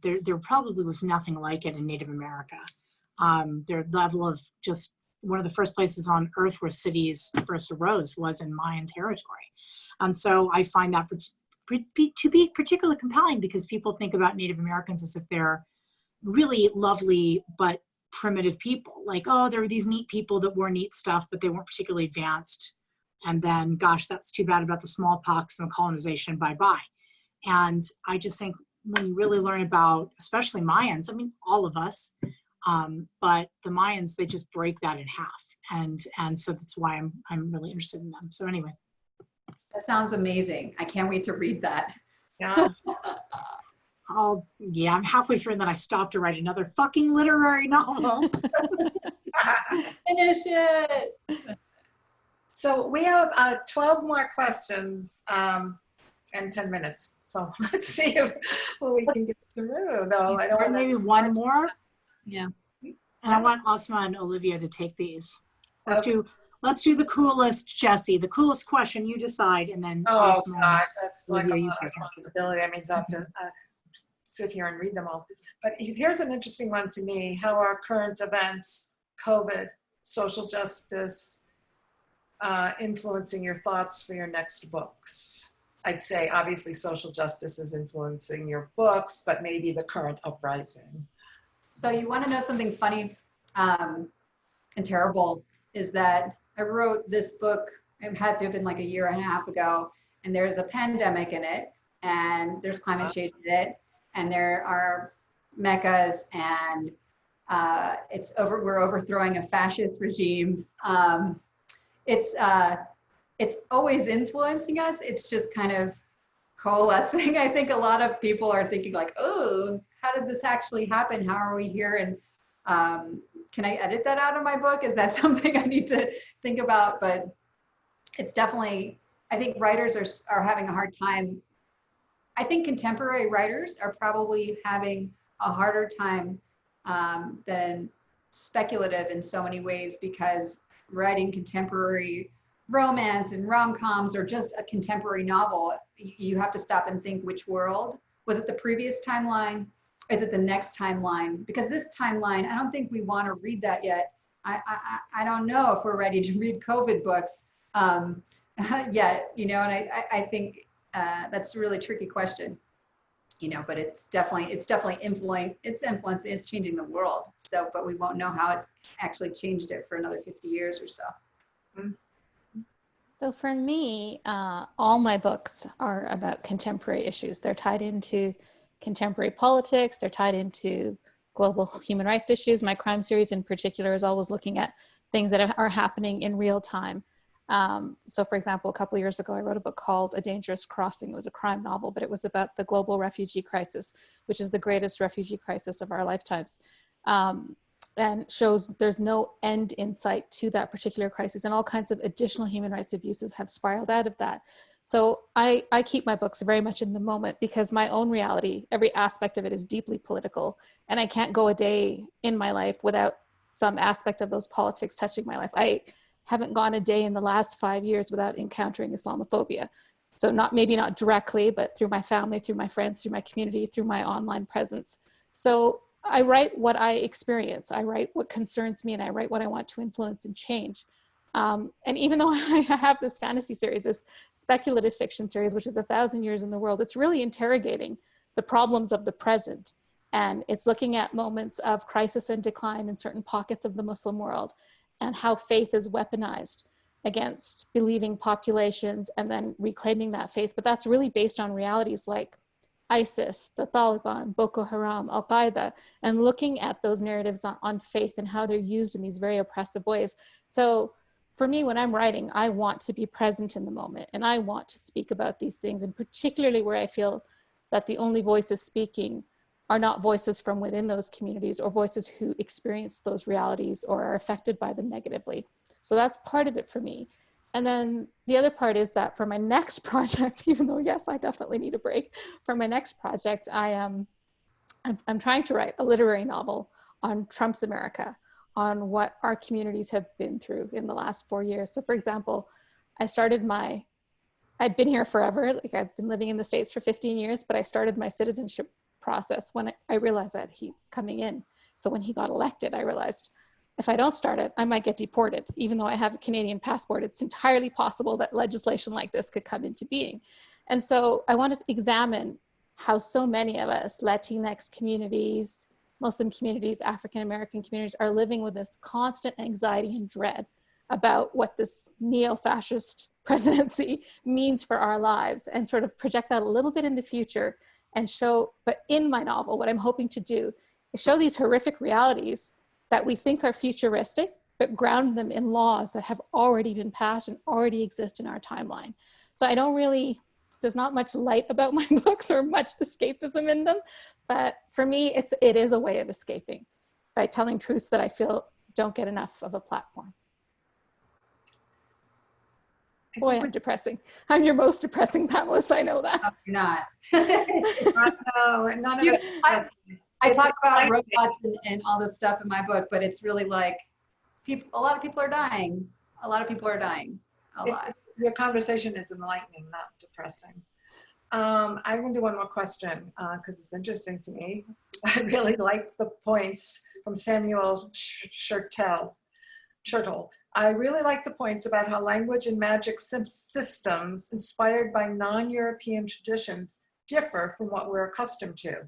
S3: There probably was nothing like it in Native America. Their level of just one of the first places on earth where cities first arose was in Mayan territory. And so I find that to be particularly compelling because people think about Native Americans as if they're really lovely but primitive people. Like, oh, there were these neat people that wore neat stuff, but they weren't particularly advanced. And then, gosh, that's too bad about the smallpox and the colonization, bye-bye. And I just think when you really learn about, especially Mayans, I mean, all of us, but the Mayans, they just break that in half. And so that's why I'm really interested in them. So anyway.
S4: That sounds amazing. I can't wait to read that.
S1: Yeah.
S3: Yeah, I'm halfway through and then I stopped to write another fucking literary novel.
S4: Finish it.
S1: So we have 12 more questions and 10 minutes. So let's see if we can get through. Though I don't
S3: Or maybe one more.
S4: Yeah.
S3: And I want Ausma and Olivia to take these. Let's do the coolest, Jessie. The coolest question, you decide, and then
S1: Oh
S3: Ausma,
S1: gosh, that's like
S3: Olivia,
S1: a lot of responsibility. I mean, so I have to sit here and read them all. But here's an interesting one to me. How are current events, COVID, social justice, influencing your thoughts for your next books? I'd say obviously social justice is influencing your books, but maybe the current uprising.
S4: So you want to know something funny and terrible is that I wrote this book, it had to have been like 1.5 years ago, and there's a pandemic in it, and there's climate change in it, and there are mechas, and we're overthrowing a fascist regime. It's always influencing us. It's just kind of coalescing. I think a lot of people are thinking like, oh, how did this actually happen? How are we here? And can I edit that out of my book? Is that something I need to think about? But it's definitely, I think writers are having a hard time. I think contemporary writers are probably having a harder time than speculative in so many ways, because writing contemporary romance and rom-coms or just a contemporary novel, you have to stop and think, which world? Was it the previous timeline? Is it the next timeline? Because this timeline, I don't think we want to read that yet. I don't know if we're ready to read COVID books yet, you know, and I think that's a really tricky question, you know, but it's definitely its influence is changing the world. So, but we won't know how it's actually changed it for another 50 years or so.
S2: So for me, all my books are about contemporary issues. They're tied into contemporary politics. They're tied into global human rights issues. My crime series in particular is always looking at things that are happening in real time. So for example, a couple of years ago, I wrote a book called A Dangerous Crossing. It was a crime novel, but it was about the global refugee crisis, which is the greatest refugee crisis of our lifetimes. and shows there's no end in sight to that particular crisis, and all kinds of additional human rights abuses have spiraled out of that. So I keep my books very much in the moment, because my own reality, every aspect of it is deeply political, and I can't go a day in my life without some aspect of those politics touching my life. I haven't gone a day in the last 5 years without encountering Islamophobia. So maybe not directly, but through my family, through my friends, through my community, through my online presence. So I write what I experience. I write what concerns me, and I write what I want to influence and change. And even though I have this fantasy series, this speculative fiction series, which is 1,000 years in the world, it's really interrogating the problems of the present. And it's looking at moments of crisis and decline in certain pockets of the Muslim world, and how faith is weaponized against believing populations and then reclaiming that faith. But that's really based on realities like ISIS, the Taliban, Boko Haram, Al-Qaeda, and looking at those narratives on faith and how they're used in these very oppressive ways. So for me, when I'm writing, I want to be present in the moment, and I want to speak about these things, and particularly where I feel that the only voices speaking are not voices from within those communities, or voices who experience those realities or are affected by them negatively. So that's part of it for me. And then the other part is that for my next project, even though yes, I definitely need a break, for my next project, I'm trying to write a literary novel on Trump's America, on what our communities have been through in the last 4 years. So for example, I'd been here forever, like I've been living in the States for 15 years, but I started my citizenship process when I realized that he's coming in. So when he got elected, I realized if I don't start it, I might get deported. Even though I have a Canadian passport, it's entirely possible that legislation like this could come into being. And so I wanted to examine how so many of us, Latinx communities, Muslim communities, African-American communities, are living with this constant anxiety and dread about what this neo-fascist presidency means for our lives, and sort of project that a little bit in the future and show, but in my novel, what I'm hoping to do is show these horrific realities that we think are futuristic, but ground them in laws that have already been passed and already exist in our timeline. So there's not much light about my books or much escapism in them, but for me, it is a way of escaping by telling truths that I feel don't get enough of a platform. Boy, I'm depressing. I'm your most depressing panelist, I know that.
S4: No, you're not.
S1: No, none of us.
S4: I talk about robots and all this stuff in my book, but it's really like a lot of people are dying. A lot of people are dying. A lot.
S1: Your conversation is enlightening, not depressing. I'm going to do one more question because it's interesting to me. I really like the points from Samuel Churchill. I really like the points about how language and magic systems inspired by non-European traditions differ from what we're accustomed to,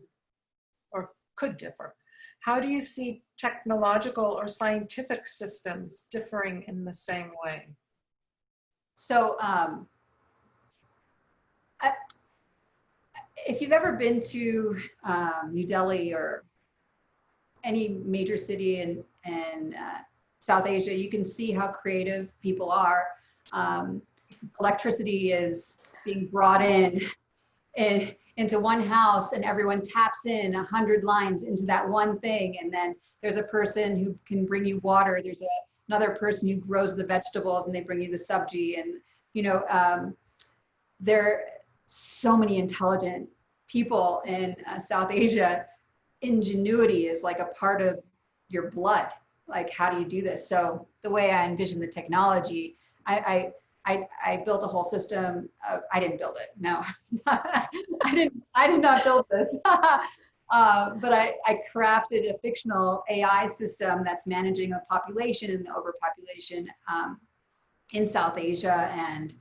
S1: or could differ. How do you see technological or scientific systems differing in the same way?
S4: So if you've ever been to New Delhi or any major city in South Asia, you can see how creative people are. Electricity is being brought into one house, and everyone taps in 100 lines into that one thing. And then there's a person who can bring you water. There's another person who grows the vegetables, and they bring you the sabji. And, there are so many intelligent people in South Asia. Ingenuity is like a part of your blood. Like, how do you do this? So the way I envision the technology, I built a whole system of, I didn't build it. No, I did not build this. But I crafted a fictional AI system that's managing the population and the overpopulation in South Asia, and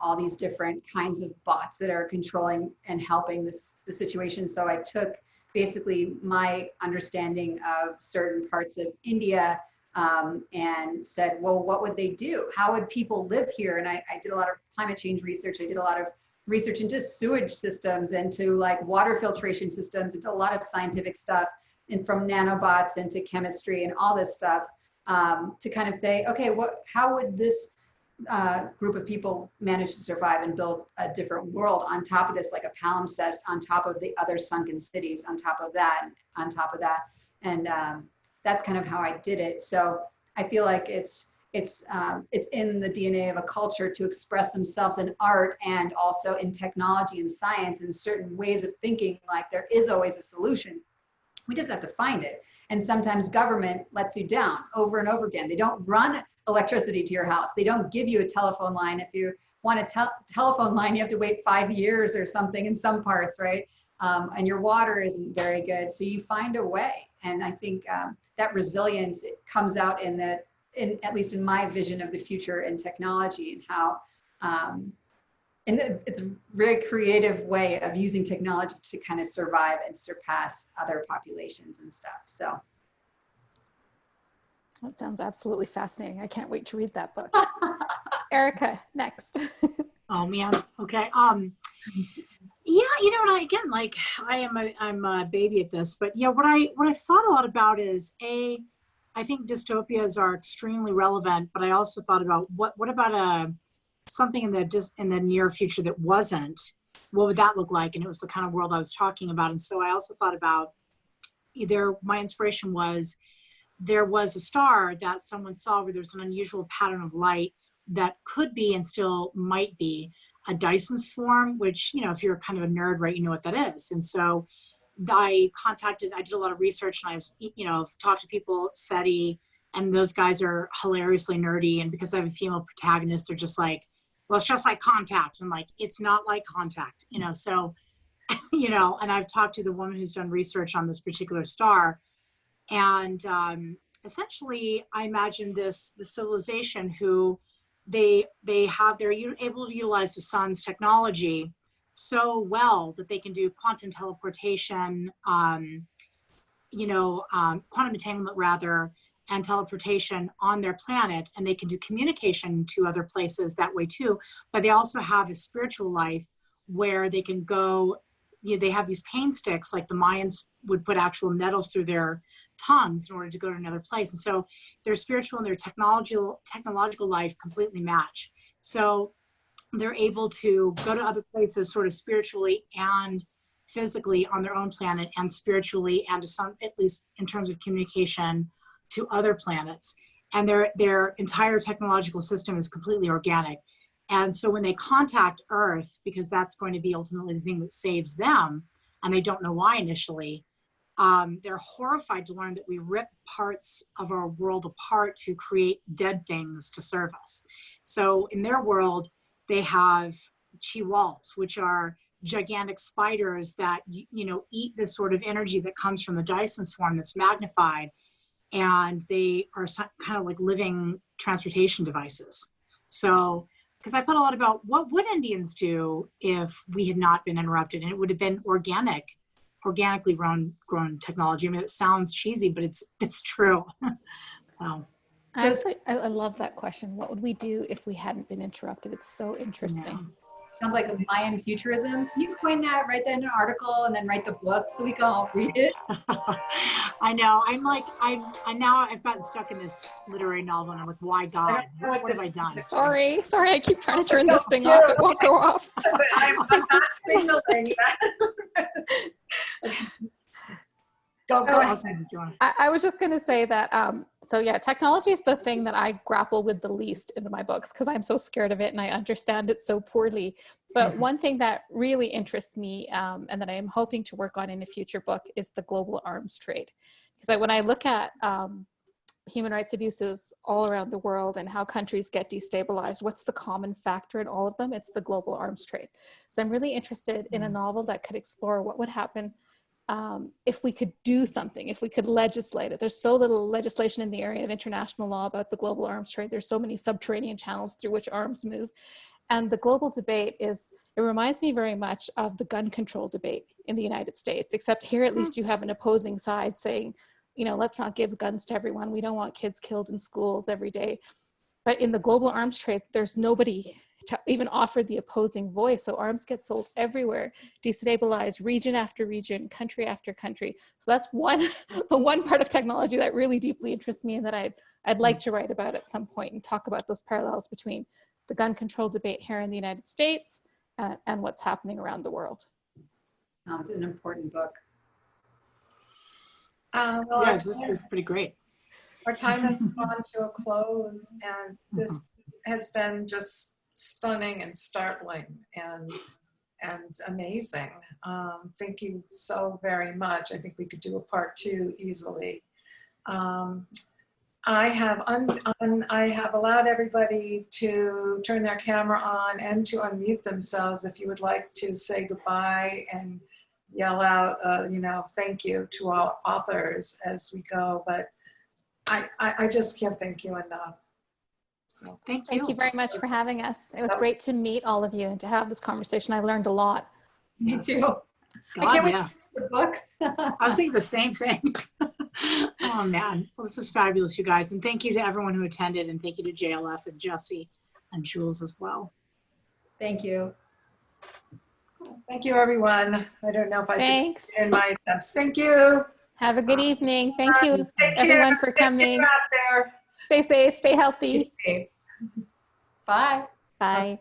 S4: all these different kinds of bots that are controlling and helping the situation. So I took basically my understanding of certain parts of India and said, well, what would they do? How would people live here? And I did a lot of climate change research. I did a lot of research into sewage systems, into like water filtration systems, into a lot of scientific stuff, and from nanobots into chemistry and all this stuff, to kind of say, okay, how would this group of people manage to survive and build a different world on top of this, like a palimpsest on top of the other sunken cities, on top of that, and that's kind of how I did it. So I feel like it's in the DNA of a culture to express themselves in art and also in technology and science and certain ways of thinking. Like there is always a solution. We just have to find it. And sometimes government lets you down over and over again. They don't run electricity to your house. They don't give you a telephone line. If you want a telephone line, you have to wait 5 years or something in some parts, right? And your water isn't very good. So you find a way. And I think that resilience, it comes out in that, at least in my vision of the future in technology, and how, and it's a very creative way of using technology to kind of survive and surpass other populations and stuff. So
S2: that sounds absolutely fascinating. I can't wait to read that book. Erica, next.
S3: Oh man. Okay. Yeah, you know, and again, like I'm a baby at this, but yeah, what I thought a lot about is I think dystopias are extremely relevant, but I also thought about what about something in the near future that wasn't, what would that look like? And it was the kind of world I was talking about. And so I also thought about my inspiration was, there was a star that someone saw where there's an unusual pattern of light that could be and still might be a Dyson swarm, which, you know, if you're kind of a nerd, right, you know what that is. And so I did a lot of research, and I've talked to people, SETI, and those guys are hilariously nerdy. And because I have a female protagonist, they're just like, well, it's just like Contact. I'm like, it's not like Contact, you know? So, you know, and I've talked to the woman who's done research on this particular star. And essentially, I imagine the civilization who they're able to utilize the sun's technology so well that they can do quantum teleportation, quantum entanglement rather, and teleportation on their planet, and they can do communication to other places that way too. But they also have a spiritual life where they can go, they have these pain sticks, like the Mayans would put actual nettles through their tongues in order to go to another place. And so their spiritual and their technological life completely match. So they're able to go to other places sort of spiritually and physically on their own planet, and spiritually and to some, at least in terms of communication, to other planets. And their entire technological system is completely organic. And so when they contact Earth, because that's going to be ultimately the thing that saves them, and they don't know why initially, they're horrified to learn that we rip parts of our world apart to create dead things to serve us. So in their world, they have chi walls, which are gigantic spiders that, eat this sort of energy that comes from the Dyson swarm that's magnified. And they are kind of like living transportation devices. So, because I thought a lot about what would Indians do if we had not been interrupted, and it would have been organically grown technology. I mean, it sounds cheesy, but it's true. Wow.
S2: I love that question. What would we do if we hadn't been interrupted? It's so interesting.
S3: Yeah.
S4: Sounds like a Mayan futurism. Can you coin that, write that in an article, and then write the book so we can all read it?
S3: I know. I've gotten stuck in this literary novel, and I'm like, why God? What have I done?
S2: Sorry, I keep trying to turn this thing off. It won't go off.
S1: I'm not signaling that. Go ahead.
S2: I was just going to say that, technology is the thing that I grapple with the least in my books because I'm so scared of it and I understand it so poorly. But one thing that really interests me and that I am hoping to work on in a future book is the global arms trade. Because when I look at human rights abuses all around the world and how countries get destabilized, what's the common factor in all of them? It's the global arms trade. So I'm really interested in a novel that could explore what would happen if we could do something, if we could legislate it. There's so little legislation in the area of international law about the global arms trade. There's so many subterranean channels through which arms move. And the global debate it reminds me very much of the gun control debate in the United States, except here at least you have an opposing side saying, let's not give guns to everyone. We don't want kids killed in schools every day. But in the global arms trade, there's nobody to even offer the opposing voice. So arms get sold everywhere, destabilize region after region, country after country. So that's the one part of technology that really deeply interests me and that I'd like to write about at some point and talk about those parallels between the gun control debate here in the United States and what's happening around the world.
S4: Sounds an important book.
S1: Well,
S3: Yes, this was pretty great.
S1: our time has gone to a close, and this has been just stunning and startling and amazing. Thank you so very much. I think we could do a part 2 easily. I have allowed everybody to turn their camera on and to unmute themselves if you would like to say goodbye and yell out, thank you to all authors as we go. But I just can't thank you enough. So
S3: Thank
S2: Thank you very much for having us. It was great to meet all of you and to have this conversation. I learned a lot.
S4: Me
S3: Yes.
S4: too. I
S3: God,
S4: can't wait
S3: yes.
S4: for the books.
S3: I was thinking the same thing. Oh man, well, this is fabulous, you guys. And thank you to everyone who attended, and thank you to JLF and Jesse and Jules as well.
S4: Thank you.
S1: thank you, everyone. I don't know if I
S2: Thanks.
S1: succeeded in my attempts. Thank you.
S2: Have a good evening. Thank you,
S1: Take
S2: everyone,
S1: care.
S2: for
S1: Take care
S2: coming.
S1: out there.
S2: Stay safe, stay healthy.
S4: Bye.
S2: Bye.